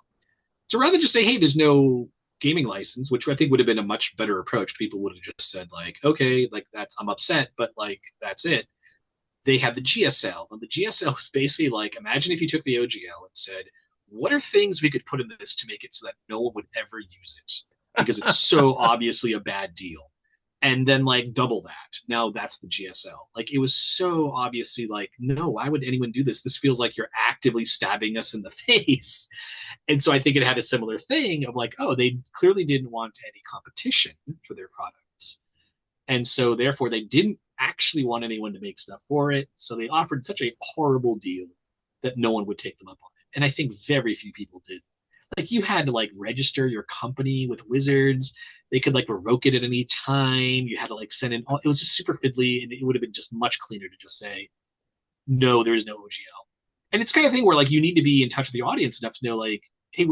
So rather than just say, hey, there's no gaming license, which I think would have been a much better approach. People would have just said like, okay, like that's I'm upset, but like that's it. They had the GSL, and the GSL was basically like, imagine if you took the OGL and said, what are things we could put in this to make it so that no one would ever use it because it's so obviously a bad deal, and then like double that. Now that's the GSL. Like it was so obviously like, no, why would anyone do this? This feels like you're actively stabbing us in the face. And so I think it had a similar thing of like, oh, they clearly didn't want any competition for their products. And so therefore they didn't actually want anyone to make stuff for it. So they offered such a horrible deal that no one would take them up on it. And I think very few people did. Like you had to like register your company with Wizards. They could like revoke it at any time. You had to like send in it was just super fiddly, and it would have been just much cleaner to just say, no, there is no OGL. And it's kind of thing where like you need to be in touch with the audience enough to know like, hey,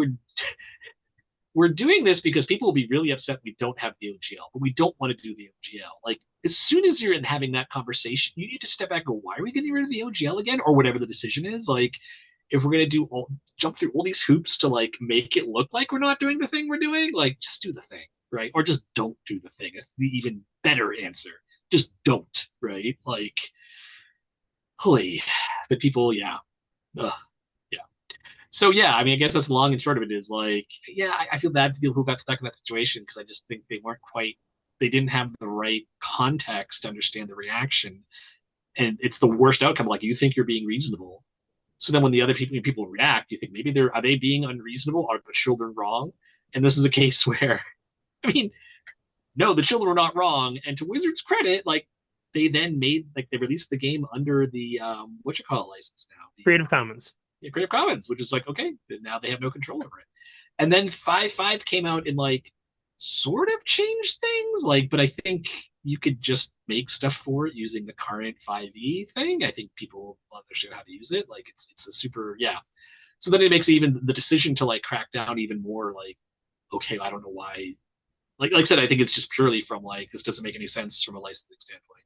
we're doing this because people will be really upset we don't have the OGL, but we don't want to do the OGL. Like as soon as you're in having that conversation, you need to step back and go, why are we getting rid of the OGL again? Or whatever the decision is. Like if we're gonna jump through all these hoops to like make it look like we're not doing the thing we're doing, like just do the thing, right? Or just don't do the thing. It's the even better answer. Just don't, right? Like, holy, but people, yeah. Ugh, yeah. So yeah, I mean, I guess that's the long and short of it is like, yeah, I feel bad to people who got stuck in that situation because I just think they didn't have the right context to understand the reaction, and it's the worst outcome. Like you think you're being reasonable, so then when the other people react, you think maybe are they being unreasonable? Are the children wrong? And this is a case where, I mean, no, the children were not wrong. And to Wizards' credit, like they then made like they released the game under the what you call it license now, Creative Commons. Creative Commons, which is like okay, now they have no control over it. And then 5.5 came out and like sort of changed things, like, but I think you could just make stuff for it using the current 5e thing. I think people understand how to use it. Like it's a super yeah. So then it makes even the decision to like crack down even more like okay, I don't know why. Like I said, I think it's just purely from like this doesn't make any sense from a licensing standpoint.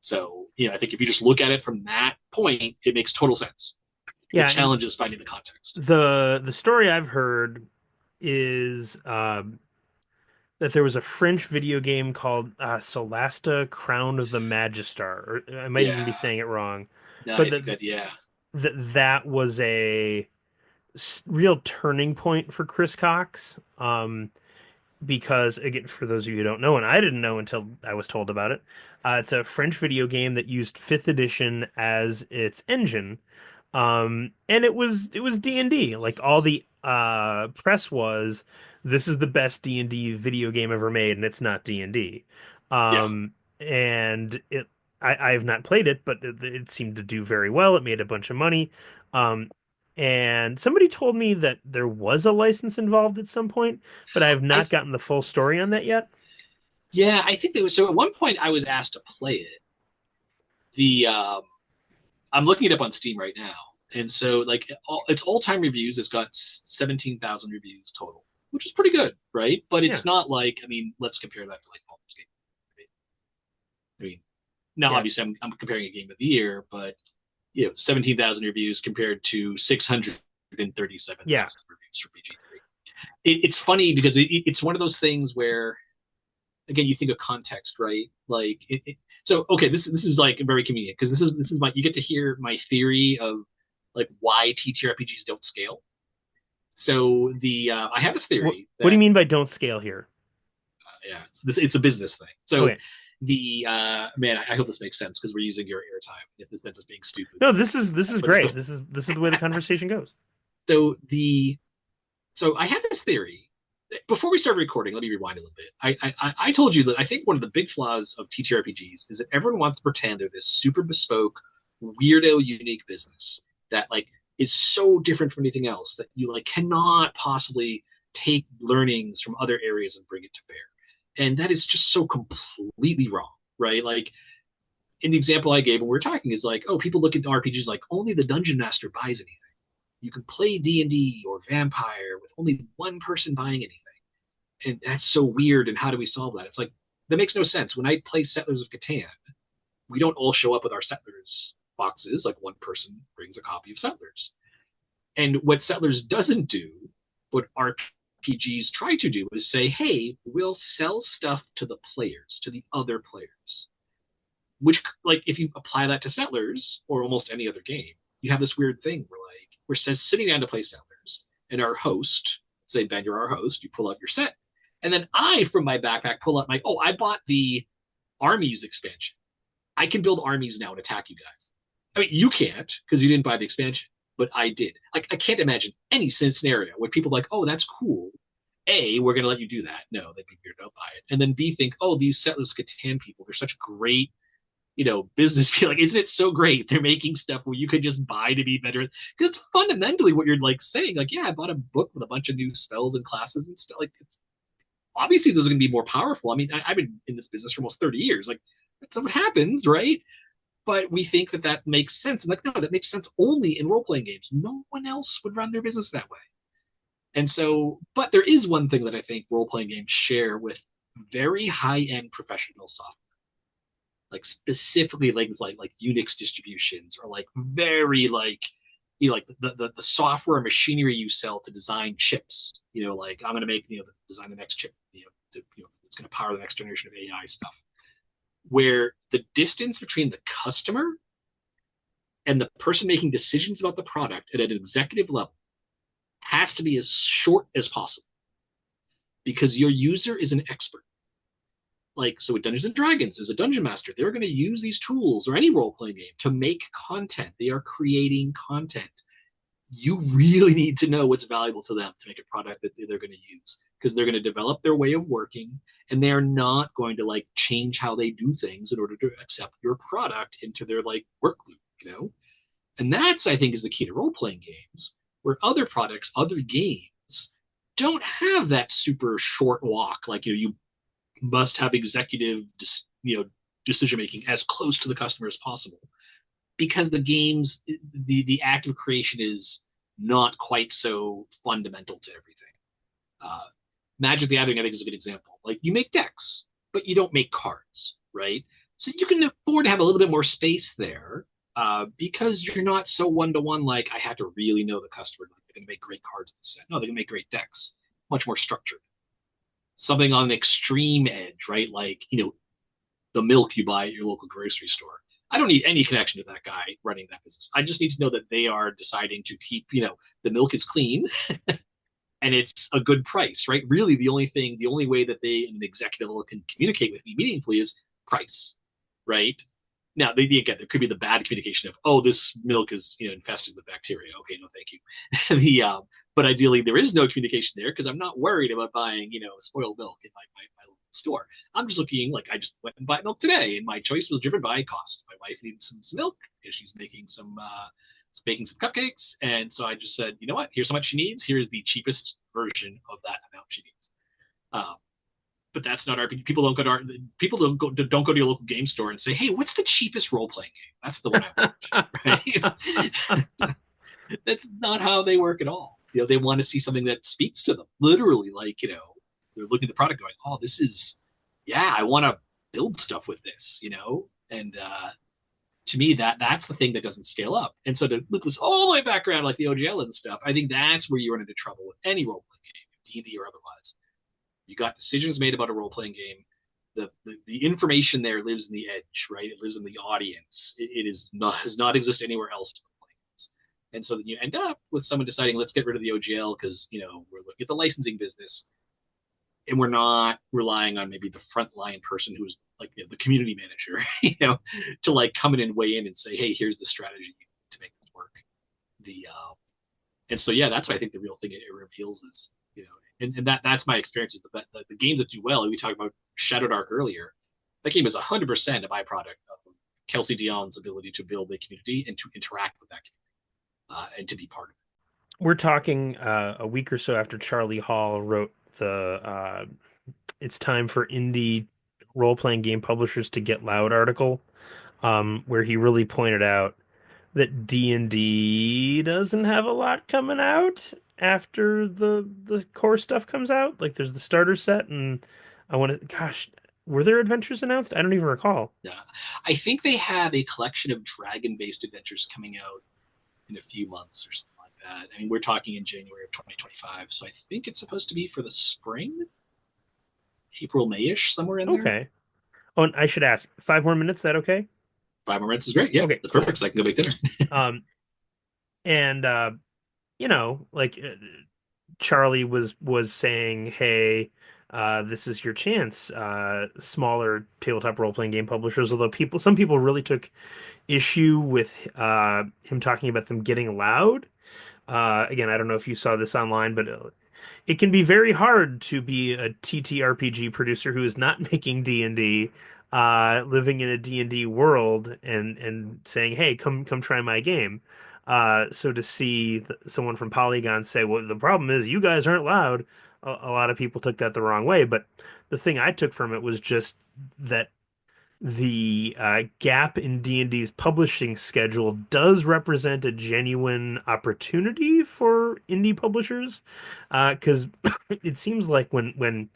So I think if you just look at it from that point, it makes total sense. The Yeah, and challenge is finding the context. the story I've heard is that there was a French video game called Solasta Crown of the Magistar, or I might even be Yeah, saying it wrong, no, but I think that yeah, that was a real turning point for Chris Cox. Because again, for those of you who don't know, and I didn't know until I was told about it, it's a French video game that used fifth edition as its engine, and it was D&D. Like all the press was, this is the best D&D video game ever made, and it's not D&D. yeah. And I have not played it, but it seemed to do very well. It made a bunch of money. Um, and somebody told me that there was a license involved at some point, but I have I not gotten the full story on that yet. Yeah, I think there was. So at one point, I was asked to play it. The I'm looking it up on Steam right now, and so like its all time reviews, it's got 17,000 reviews total, which is pretty good, right? But Yeah, it's not like I mean, let's compare that to like Baldur's Gate. Right? I mean, now yeah. obviously I'm comparing a game of the year, but 17,000 reviews compared to 600 Yeah. reviews for BG3. It's funny because it's one of those things where, again, you think of context, right? Like, so okay, this is like very convenient because this is my you get to hear my theory of like why TTRPGs don't scale. So the I have this theory What do you that mean by don't scale here? yeah, it's a business thing. So Okay. the man, I hope this makes sense because we're using your airtime. If this ends up being stupid, No, this is but great. This is the way the conversation goes. so the so I had this theory. Before we started recording, let me rewind a little bit. I told you that I think one of the big flaws of TTRPGs is that everyone wants to pretend they're this super bespoke, weirdo, unique business that like is so different from anything else that you like cannot possibly take learnings from other areas and bring it to bear. And that is just so completely wrong, right? Like in the example I gave when we were talking is like, oh, people look at RPGs like only the dungeon master buys anything. You can play D&D or Vampire with only one person buying anything. And that's so weird. And how do we solve that? It's like, that makes no sense. When I play Settlers of Catan, we don't all show up with our Settlers boxes. Like one person brings a copy of Settlers. And what Settlers doesn't do, what RPGs try to do, is say, hey, we'll sell stuff to the players, to the other players. Which, like, if you apply that to Settlers or almost any other game, you have this weird thing where, like, we're sitting down to play Settlers, and our host, say Ben, you're our host, you pull out your set, and then I, from my backpack, pull out my, oh, I bought the armies expansion. I can build armies now and attack you guys. I mean, you can't because you didn't buy the expansion, but I did. Like, I can't imagine any scenario where people are like, oh, that's cool. A, we're going to let you do that. No, they'd be weirded out by it. And then B, think, oh, these Settlers Catan people, they're such great business. Be like, isn't it so great? They're making stuff where you could just buy to be better. Because it's fundamentally what you're like saying. Like, yeah, I bought a book with a bunch of new spells and classes and stuff. Like, it's obviously those are going to be more powerful. I mean, I've been in this business for almost 30 years. Like, that's what happens, right? But we think that that makes sense. And like, no, that makes sense only in role playing games. No one else would run their business that way. And so, but there is one thing that I think role playing games share with very high end professional software, like specifically things like Unix distributions or like very like like the software and machinery you sell to design chips. Like I'm going to make design the next chip. It's going to power the next generation of AI stuff. Where the distance between the customer and the person making decisions about the product at an executive level has to be as short as possible because your user is an expert. Like, so with Dungeons and Dragons, as a dungeon master, they're going to use these tools or any role playing game to make content. They are creating content. You really need to know what's valuable to them to make a product that they're going to use because they're going to develop their way of working and they're not going to like change how they do things in order to accept your product into their like work loop. And that's, I think, is the key to role playing games where other products, other games don't have that super short walk. Like, you must have executive decision making as close to the customer as possible because the act of creation is not quite so fundamental to everything. Magic the Gathering, I think, is a good example. Like, you make decks, but you don't make cards, right? So you can afford to have a little bit more space there because you're not so one to one. Like, I have to really know the customer. Like, they're going to make great cards in the set. No, they're going to make great decks. Much more structured. Something on an extreme edge, right? Like, the milk you buy at your local grocery store. I don't need any connection to that guy running that business. I just need to know that they are deciding to keep, the milk is clean and it's a good price, right? Really, the only way that they, an executive level, can communicate with me meaningfully is price, right? Now, again, there could be the bad communication of, oh, this milk is infested with bacteria. Okay, no, thank you. But ideally, there is no communication there because I'm not worried about buying spoiled milk in my local store. I'm just looking like I just went and bought milk today, and my choice was driven by cost. My wife needed some milk because she's making some cupcakes, and so I just said, you know what? Here's how much she needs. Here's the cheapest version of that amount she needs. But that's not RPG. People don't go to your local game store and say, "Hey, what's the cheapest role playing game?" That's the one I want, right? That's not how they work at all. They want to see something that speaks to them, literally. Like, they're looking at the product, going, "Oh, this is, yeah, I want to build stuff with this," and To me, that's the thing that doesn't scale up. And so to look this all the way background, like the OGL and stuff, I think that's where you run into trouble with any role playing game, D&D or otherwise. You got decisions made about a role playing game. The information there lives in the edge, right? It lives in the audience. It is not does not exist anywhere else. And so then you end up with someone deciding, let's get rid of the OGL because we're looking at the licensing business, and we're not relying on maybe the frontline person who's like the community manager, to like come in and weigh in and say, hey, here's the strategy to make this work. The And so yeah, that's what I think the real thing it reveals is, and that's my experience is the games that do well. We talked about Shadow Dark earlier. That game is 100% a byproduct of Kelsey Dion's ability to build a community and to interact with that community, and to be part of it. We're talking a week or so after Charlie Hall wrote the "It's Time for Indie Role-Playing Game Publishers to Get Loud" article, where he really pointed out that D&D doesn't have a lot coming out after the core stuff comes out. Like there's the starter set, and I want to, gosh, were there adventures announced? I don't even recall. Yeah, I think they have a collection of dragon-based adventures coming out in a few months or something like that. I mean, we're talking in January of 2025, so I think it's supposed to be for the spring, April, Mayish, somewhere in there. Okay. Oh, and I should ask, 5 more minutes, is that okay? 5 more minutes is great. Yeah, Okay, that's cool. perfect. So I can go make dinner. Um, and like Charlie was saying, "Hey, this is your chance." Smaller tabletop role-playing game publishers, although some people really took issue with him talking about them getting loud. Again, I don't know if you saw this online, but it can be very hard to be a TTRPG producer who is not making D&D, living in a D&D world and saying, "Hey, come try my game." So to see someone from Polygon say, "Well, the problem is you guys aren't loud," a lot of people took that the wrong way. But the thing I took from it was just that the gap in D&D's publishing schedule does represent a genuine opportunity for indie publishers, because it seems like when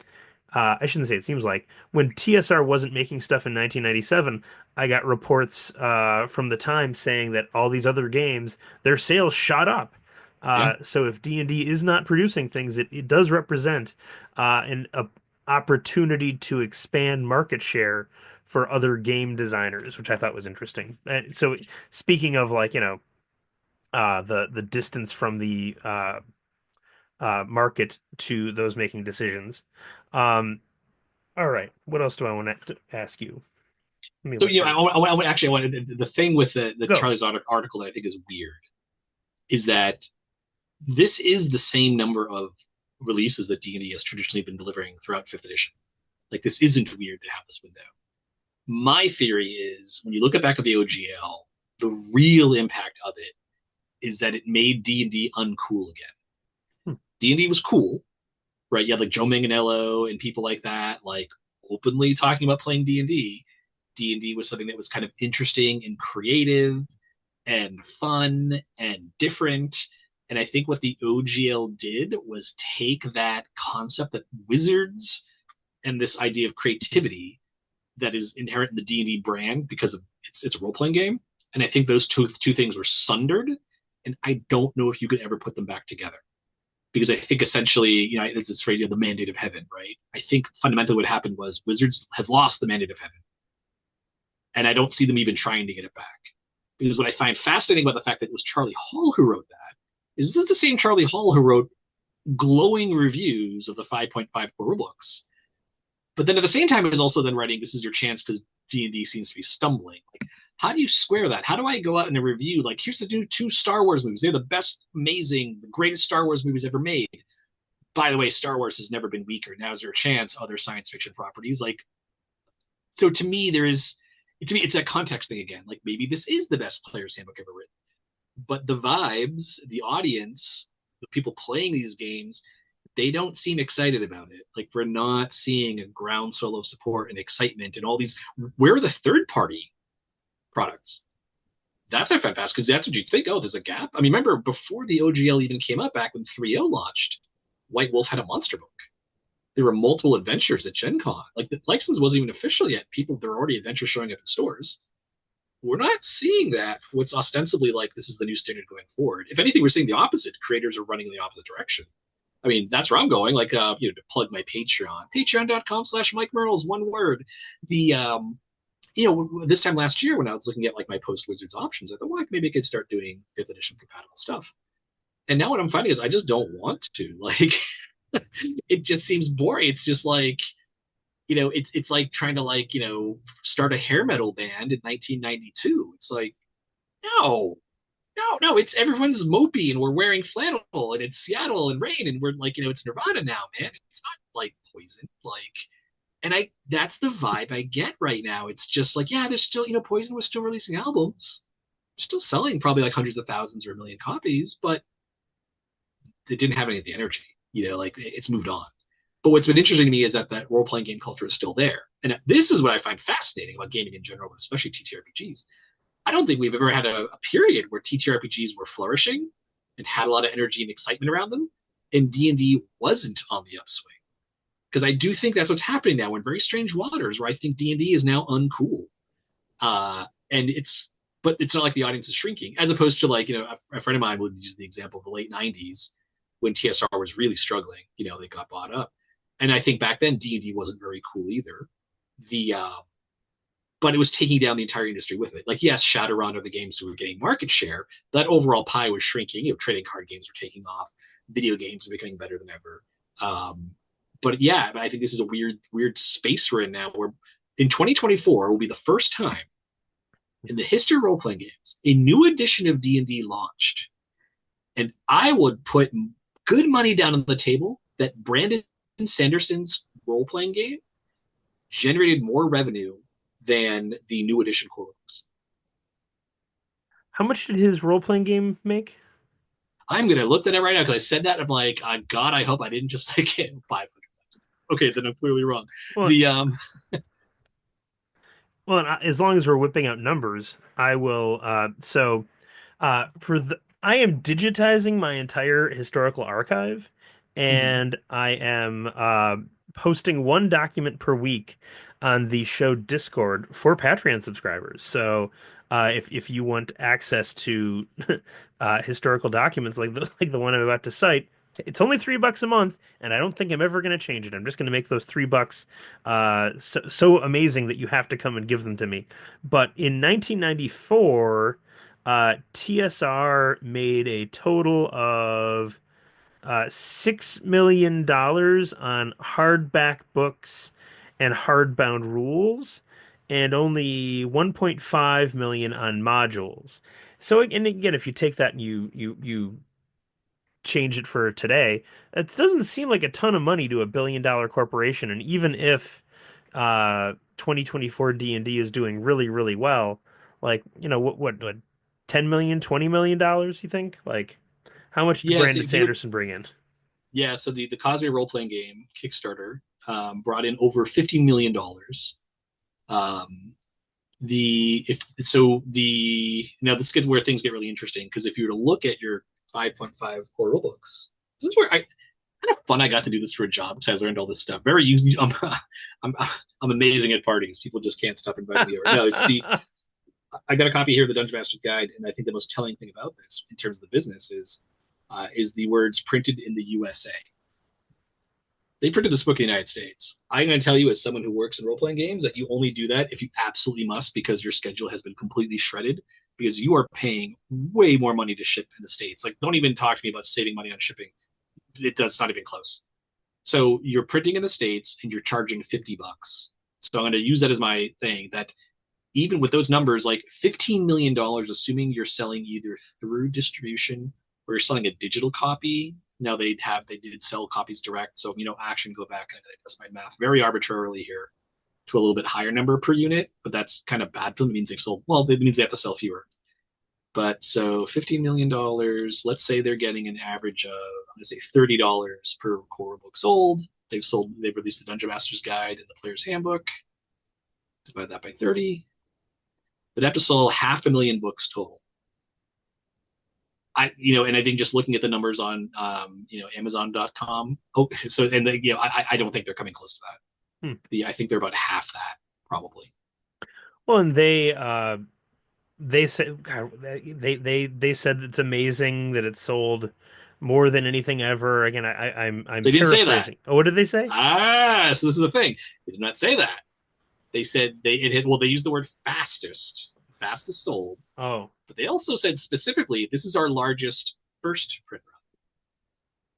I shouldn't say it seems like when TSR wasn't making stuff in 1997, I got reports from the Times saying that all these other games, their sales shot up. Yeah. So if D&D is not producing things, it does represent an opportunity to expand market share for other game designers, which I thought was interesting. So speaking of like, the distance from the market to those making decisions. Um, all right, what else do I want to ask you? Let me So look here. actually, I wanted the thing with the Go. Charlie's article that I think is weird is that this is the same number of releases that D&D has traditionally been delivering throughout fifth edition. Like this isn't weird to have this window. My theory is when you look back at the OGL, the real impact of it is that it made D&D uncool again. Hmm. D&D was cool, right? You had like Joe Manganiello and people like that, like openly talking about playing D&D. D&D was something that was kind of interesting and creative and fun and different. And I think what the OGL did was take that concept that wizards and this idea of creativity that is inherent in the D&D brand because of it's a role-playing game. And I think those two things were sundered. And I don't know if you could ever put them back together. Because I think essentially, it's this phrase, the mandate of heaven, right? I think fundamentally what happened was Wizards has lost the mandate of heaven. And I don't see them even trying to get it back. Because what I find fascinating about the fact that it was Charlie Hall who wrote that is this is the same Charlie Hall who wrote glowing reviews of the 5.5 core books. But then at the same time, is also then writing, this is your chance because D&D seems to be stumbling. Like, how do you square that? How do I go out in a review? Like, here's the new 2 Star Wars movies. They're the best, amazing, the greatest Star Wars movies ever made. By the way, Star Wars has never been weaker. Now is there a chance other science fiction properties? Like, so to me, it's that context thing again. Like, maybe this is the best player's handbook ever written. But the vibes, the audience, the people playing these games, they don't seem excited about it. Like we're not seeing a groundswell of support and excitement and all these. Where are the third party products? That's my fan fast because that's what you think. Oh, there's a gap. I mean, remember before the OGL even came up, back when 3.0 launched, White Wolf had a monster book. There were multiple adventures at Gen Con. Like the license wasn't even official yet. There were already adventures showing up in stores. we're not seeing that. What's ostensibly like this is the new standard going forward. If anything, we're seeing the opposite. Creators are running in the opposite direction. I mean, that's where I'm going. Like, to plug my Patreon, patreon.com/Mike Mearls, one word. The, this time last year when I was looking at like my post Wizards options, I thought, well, maybe I could start doing fifth edition compatible stuff. And now what I'm finding is I just don't want to. Like, it just seems boring. It's just like, it's like trying to like, start a hair metal band in 1992. It's like, no, no, it's everyone's mopey and we're wearing flannel and it's Seattle and rain and we're like, it's Nirvana now, man. It's not like Poison. Like, and that's the vibe I get right now. It's just like, yeah, there's still, Poison was still releasing albums, still selling probably like hundreds of thousands or a million copies, but it didn't have any of the energy. Like it's moved on. But what's been interesting to me is that role playing game culture is still there. And this is what I find fascinating about gaming in general, but especially TTRPGs. I don't think we've ever had a period where TTRPGs were flourishing and had a lot of energy and excitement around them, and D&D wasn't on the upswing. Because I do think that's what's happening now in very strange waters, where I think D&D is now uncool. And but it's not like the audience is shrinking, as opposed to like, a friend of mine would use the example of the late 90s when TSR was really struggling. They got bought up. And I think back then D&D wasn't very cool either. But it was taking down the entire industry with it. Like, yes, Shadowrun are the games who were getting market share. That overall pie was shrinking. Trading card games were taking off. Video games are becoming better than ever. But yeah, I think this is a weird space we're in now, where in 2024 will be the first time in the history of role-playing games a new edition of D&D launched. And I would put good money down on the table that Brandon Sanderson's role-playing game generated more revenue than the new edition core books. How much did his role-playing game make? I'm gonna look at it right now because I said that. I'm like, oh, God, I hope I didn't just like get 500. Okay, then I'm clearly wrong. Well, The as long as we're whipping out numbers, I will. I am digitizing my entire historical archive, mhm. and I am posting one document per week on the show Discord for Patreon subscribers. So, if you want access to historical documents like the one I'm about to cite, it's only $3 a month, and I don't think I'm ever going to change it. I'm just going to make those $3 so amazing that you have to come and give them to me. But in 1994, TSR made a total of $6 million on hardback books and hardbound rules, and only 1.5 million on modules. So, and again, if you take that and you change it for today, it doesn't seem like a ton of money to a billion-dollar corporation. And even if 2024 D&D is doing really, really well, like, what 10 million, $20 million, you think? Like, how much did Yeah, so Brandon if you look, Sanderson bring in? yeah, so the Cosby role playing game Kickstarter brought in over $50 million. Um, the if so the Now this gets where things get really interesting, because if you were to look at your 5.5 core rule books, this is where I kind of fun I got to do this for a job because I learned all this stuff. Very easy. I'm I'm amazing at parties. People just can't stop inviting me over. No, it's the I got a copy here of the Dungeon Master's Guide, and I think the most telling thing about this in terms of the business is the words printed in the USA. They printed this book in the United States. I'm going to tell you, as someone who works in role playing games, that you only do that if you absolutely must, because your schedule has been completely shredded, because you are paying way more money to ship in the States. Like, don't even talk to me about saving money on shipping. It's not even close. So you're printing in the States and you're charging $50. So I'm going to use that as my thing, that even with those numbers, like $15 million, assuming you're selling either through distribution or you're selling a digital copy. Now they did sell copies direct, so Action go back and adjust my math very arbitrarily here to a little bit higher number per unit, but that's kind of bad for them. It means they've sold well. It means they have to sell fewer. But so $15 million. Let's say they're getting an average of, I'm gonna say $30 per core book sold. They've released the Dungeon Master's Guide and the Player's Handbook. Divide that by 30. They'd have to sell 500,000 books total. And I think just looking at the numbers on, Amazon.com. Oh, so, and I don't think they're coming close to Hmm. that. I think they're about half that probably. Well, and they they said, God, they said it's amazing that it sold more than anything ever. Again, I'm They didn't say that. paraphrasing. Oh, what did they say? So this is the thing. They did not say that. They said they used the word fastest sold, Oh, but they also said specifically this is our largest first print run,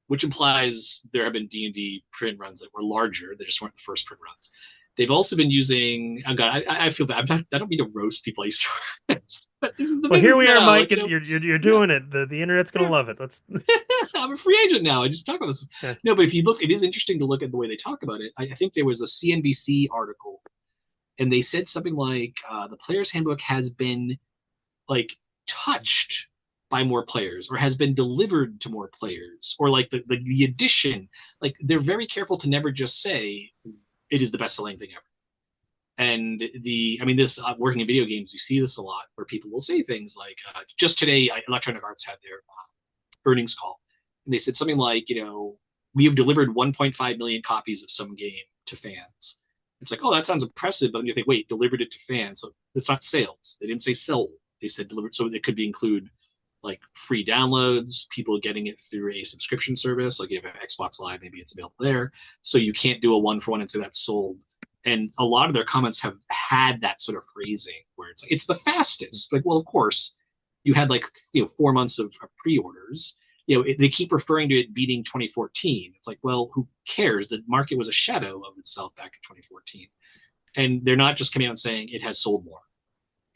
which implies there have been D&D print runs that were larger. They just weren't the first print runs. They've also been using. Oh God, I feel bad. I don't mean to roast people I used to, but this is the well, here business we are, now. Mike. Like You're yeah, doing it. The internet's gonna yeah. love it. Let's. I'm a free agent now. I just talk about this. Yeah. No, but if you look, it is interesting to look at the way they talk about it. I think there was a CNBC article, and they said something like the player's handbook has been like touched by more players or has been delivered to more players or like the addition, like they're very careful to never just say it is the best selling thing ever. And I mean, this working in video games, you see this a lot where people will say things like, just today, Electronic Arts had their earnings call, and they said something like, we have delivered 1.5 million copies of some game to fans. It's like, oh, that sounds impressive, but then you think, wait, delivered it to fans, so it's not sales. They didn't say sell. They said delivered, so it could be include like free downloads, people getting it through a subscription service, like if you have Xbox Live, maybe it's available there. So you can't do a one for one and say that's sold. And a lot of their comments have had that sort of phrasing where it's like, it's the fastest. Like, well, of course, you had like 4 months of pre-orders. They keep referring to it beating 2014. It's like, well, who cares? The market was a shadow of itself back in 2014, and they're not just coming out and saying it has sold more.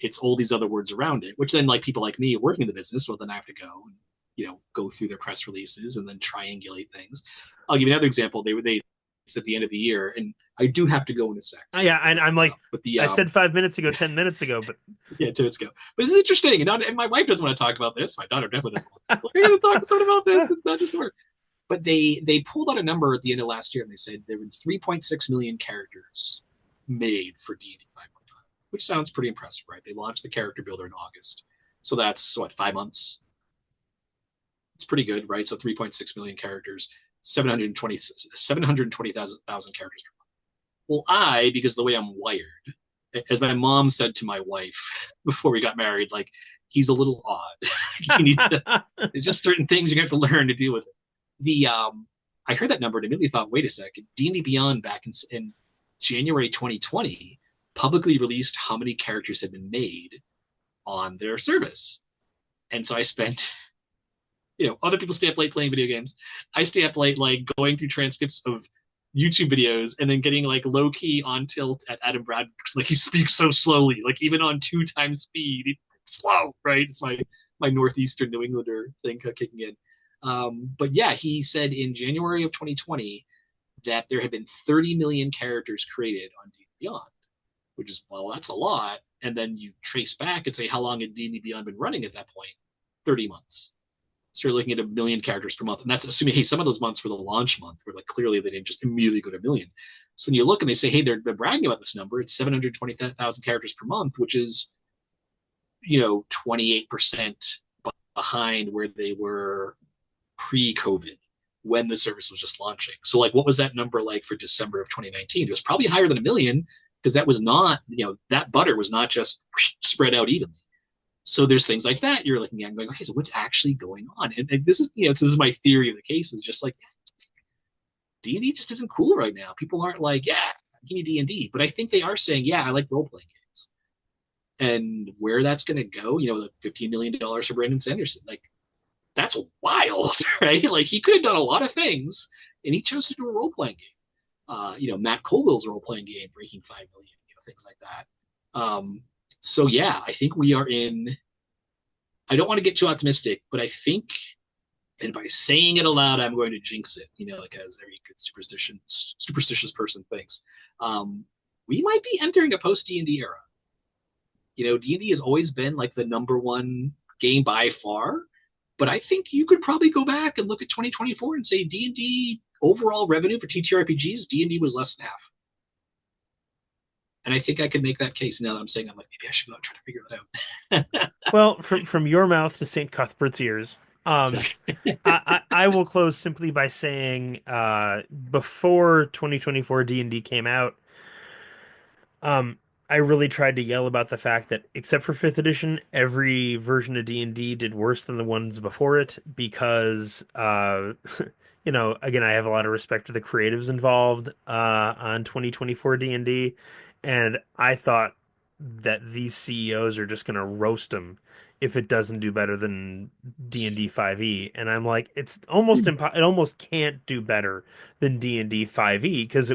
It's all these other words around it, which then like people like me working in the business, well, then I have to go and go through their press releases and then triangulate things. I'll give you another example. They at the end of the year, and I do have to go in a sec, so Yeah, I'll and wrap I'm this like, up. But the I said 5 minutes ago, 10 minutes ago, but yeah, 2 minutes ago. But this is interesting, and my wife doesn't want to talk about this. My daughter definitely doesn't want to. We're going to talk to someone about this. It's not just work. But they pulled out a number at the end of last year, and they said there were 3.6 million characters made for D&D 5.5, which sounds pretty impressive, right? They launched the character builder in August, so that's what 5 months. It's pretty good, right? So 3.6 million characters, 720,000 characters. Well, because of the way I'm wired, as my mom said to my wife before we got married, like he's a little odd. you need to, there's just certain things you have to learn to deal with it. The I heard that number and immediately thought, wait a second, D&D Beyond back in January 2020 publicly released how many characters had been made on their service, and so I spent. Other people stay up late playing video games. I stay up late, like going through transcripts of YouTube videos and then getting like low key on tilt at Adam Brad because like he speaks so slowly, like even on 2 times speed, it's slow, right? It's my northeastern New Englander thing kicking in. But yeah, he said in January of 2020 that there had been 30 million characters created on D&D Beyond, which is that's a lot. And then you trace back and say how long had D&D Beyond been running at that point? 30 months. So you're looking at 1 million characters per month. And that's assuming, hey, some of those months were the launch month where like clearly they didn't just immediately go to 1 million. So when you look and they say, hey, they're bragging about this number. It's 720,000 characters per month, which is, 28% behind where they were pre-COVID when the service was just launching. So like, what was that number like for December of 2019? It was probably higher than 1 million because that was not, that butter was not just spread out evenly. So there's things like that you're looking at and going, okay, so what's actually going on? And this is my theory of the case is just like D&D just isn't cool right now. People aren't like, yeah, give me D&D. But I think they are saying, yeah, I like role-playing games. And where that's going to go, the $15 million for Brandon Sanderson, like that's wild, right? Like he could have done a lot of things and he chose to do a role-playing game. Matt Colville's role-playing game, breaking 5 million, things like that. So yeah, I think we are in. I don't want to get too optimistic, but I think, and by saying it aloud, I'm going to jinx it. Like as every good superstitious person thinks, we might be entering a post D&D era. D&D has always been like the number one game by far, but I think you could probably go back and look at 2024 and say D&D overall revenue for TTRPGs, D&D was less than half. And I think I could make that case now that I'm saying I'm like, maybe I should go and try to figure that out. well, from your mouth to Saint Cuthbert's ears. Um, I will close simply by saying, before 2024 D&D came out, um, I really tried to yell about the fact that, except for fifth edition, every version of D&D did worse than the ones before it because, again, I have a lot of respect for the creatives involved on 2024 D&D, and I thought that these CEOs are just going to roast them if it doesn't do better than D&D 5e. And I'm like, it's almost it almost can't do better than D&D 5e because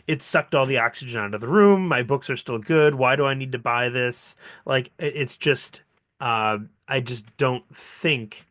it sucked all the oxygen out of the room. My books are still good. Why do I need to buy this? Like, it's just, I just don't think,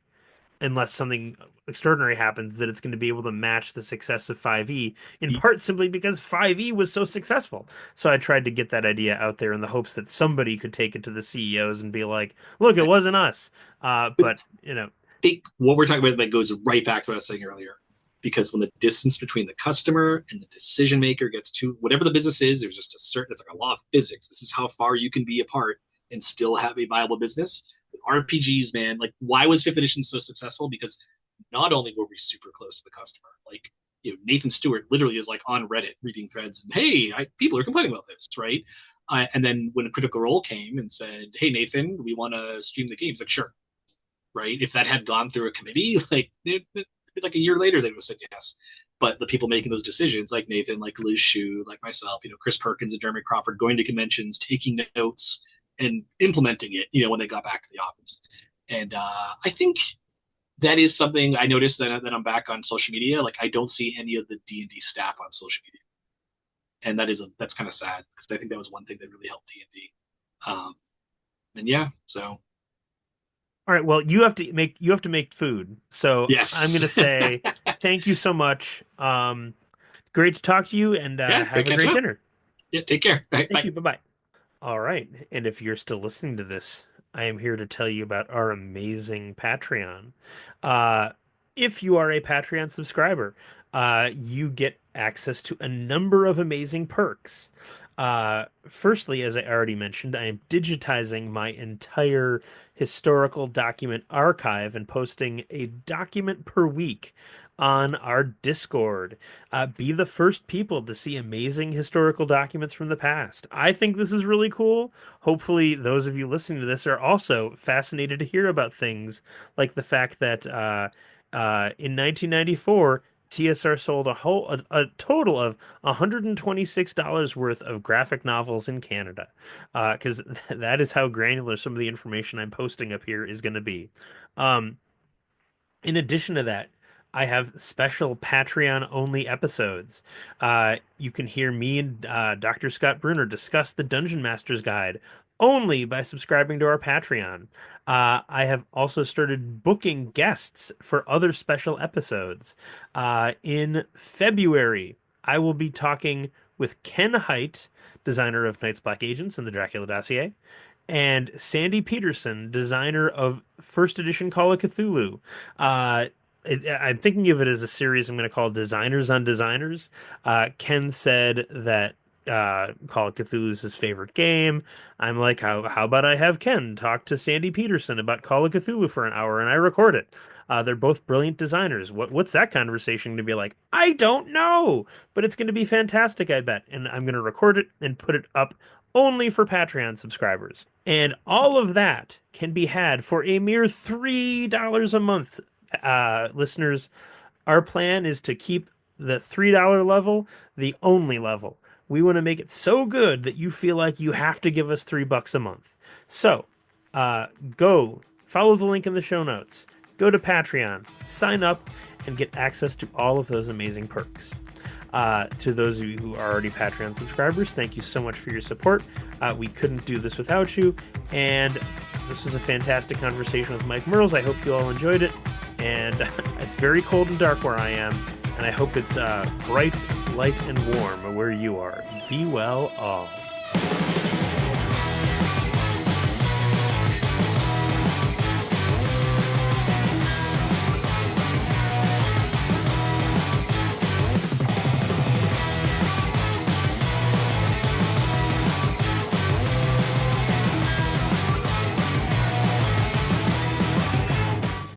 unless something extraordinary happens, that it's going to be able to match the success of 5e, in part simply because 5e was so successful. So I tried to get that idea out there in the hopes that somebody could take it to the CEOs and be like, look, it wasn't us. But But, you know, think what we're talking about that goes right back to what I was saying earlier. Because when the distance between the customer and the decision maker gets to whatever the business is, there's just a certain, it's like a law of physics. This is how far you can be apart and still have a viable business. With RPGs, man, like why was fifth edition so successful? Because not only were we super close to the customer, like Nathan Stewart literally is like on Reddit reading threads and hey, people are complaining about this, right? And then when Critical Role came and said, "Hey Nathan, we want to stream the games," like sure, right? If that had gone through a committee, like a year later, they would have said yes. But the people making those decisions, like Nathan, like Liz Shue, like myself, Chris Perkins and Jeremy Crawford, going to conventions, taking notes, and implementing it, when they got back to the office. And I think that is something I noticed that I'm back on social media. Like I don't see any of the D&D staff on social media, and that's kind of sad because I think that was one thing that really helped D&D. And yeah, so all right, well, you have to make food. So I'm going to yes, say thank you so much. Great to talk to you, and yeah, great have a catching great up. dinner. Yeah, take care. All right, Thank bye. you. Bye-bye. All right. And if you're still listening to this, I am here to tell you about our amazing Patreon. Uh, if you are a Patreon subscriber, you get access to a number of amazing perks. Firstly, as I already mentioned, I am digitizing my entire historical document archive and posting a document per week on our Discord. Be the first people to see amazing historical documents from the past. I think this is really cool. Hopefully, those of you listening to this are also fascinated to hear about things like the fact that in 1994, TSR sold a total of $126 worth of graphic novels in Canada, because that is how granular some of the information I'm posting up here is going to be. Um, in addition to that, I have special Patreon only episodes. You can hear me and Dr. Scott Bruner discuss the Dungeon Master's Guide only by subscribing to our Patreon. I have also started booking guests for other special episodes. In February, I will be talking with Ken Hite, designer of Night's Black Agents and the Dracula Dossier, and Sandy Peterson, designer of first edition Call of Cthulhu. I'm thinking of it as a series I'm going to call Designers on Designers. Ken said that Call of Cthulhu is his favorite game. I'm like, how about I have Ken talk to Sandy Peterson about Call of Cthulhu for an hour and I record it. They're both brilliant designers. What's that conversation going to be like? I don't know, but it's going to be fantastic, I bet. And I'm going to record it and put it up only for Patreon subscribers. And all of that can be had for a mere $3 a month. Listeners, our plan is to keep the $3 level the only level. We want to make it so good that you feel like you have to give us $3 a month. So, go follow the link in the show notes, go to Patreon, sign up, and get access to all of those amazing perks. To those of you who are already Patreon subscribers, thank you so much for your support. We couldn't do this without you, and this was a fantastic conversation with Mike Mearls. I hope you all enjoyed it, and it's very cold and dark where I am, and I hope it's bright, light, and warm where you are. Be well, all.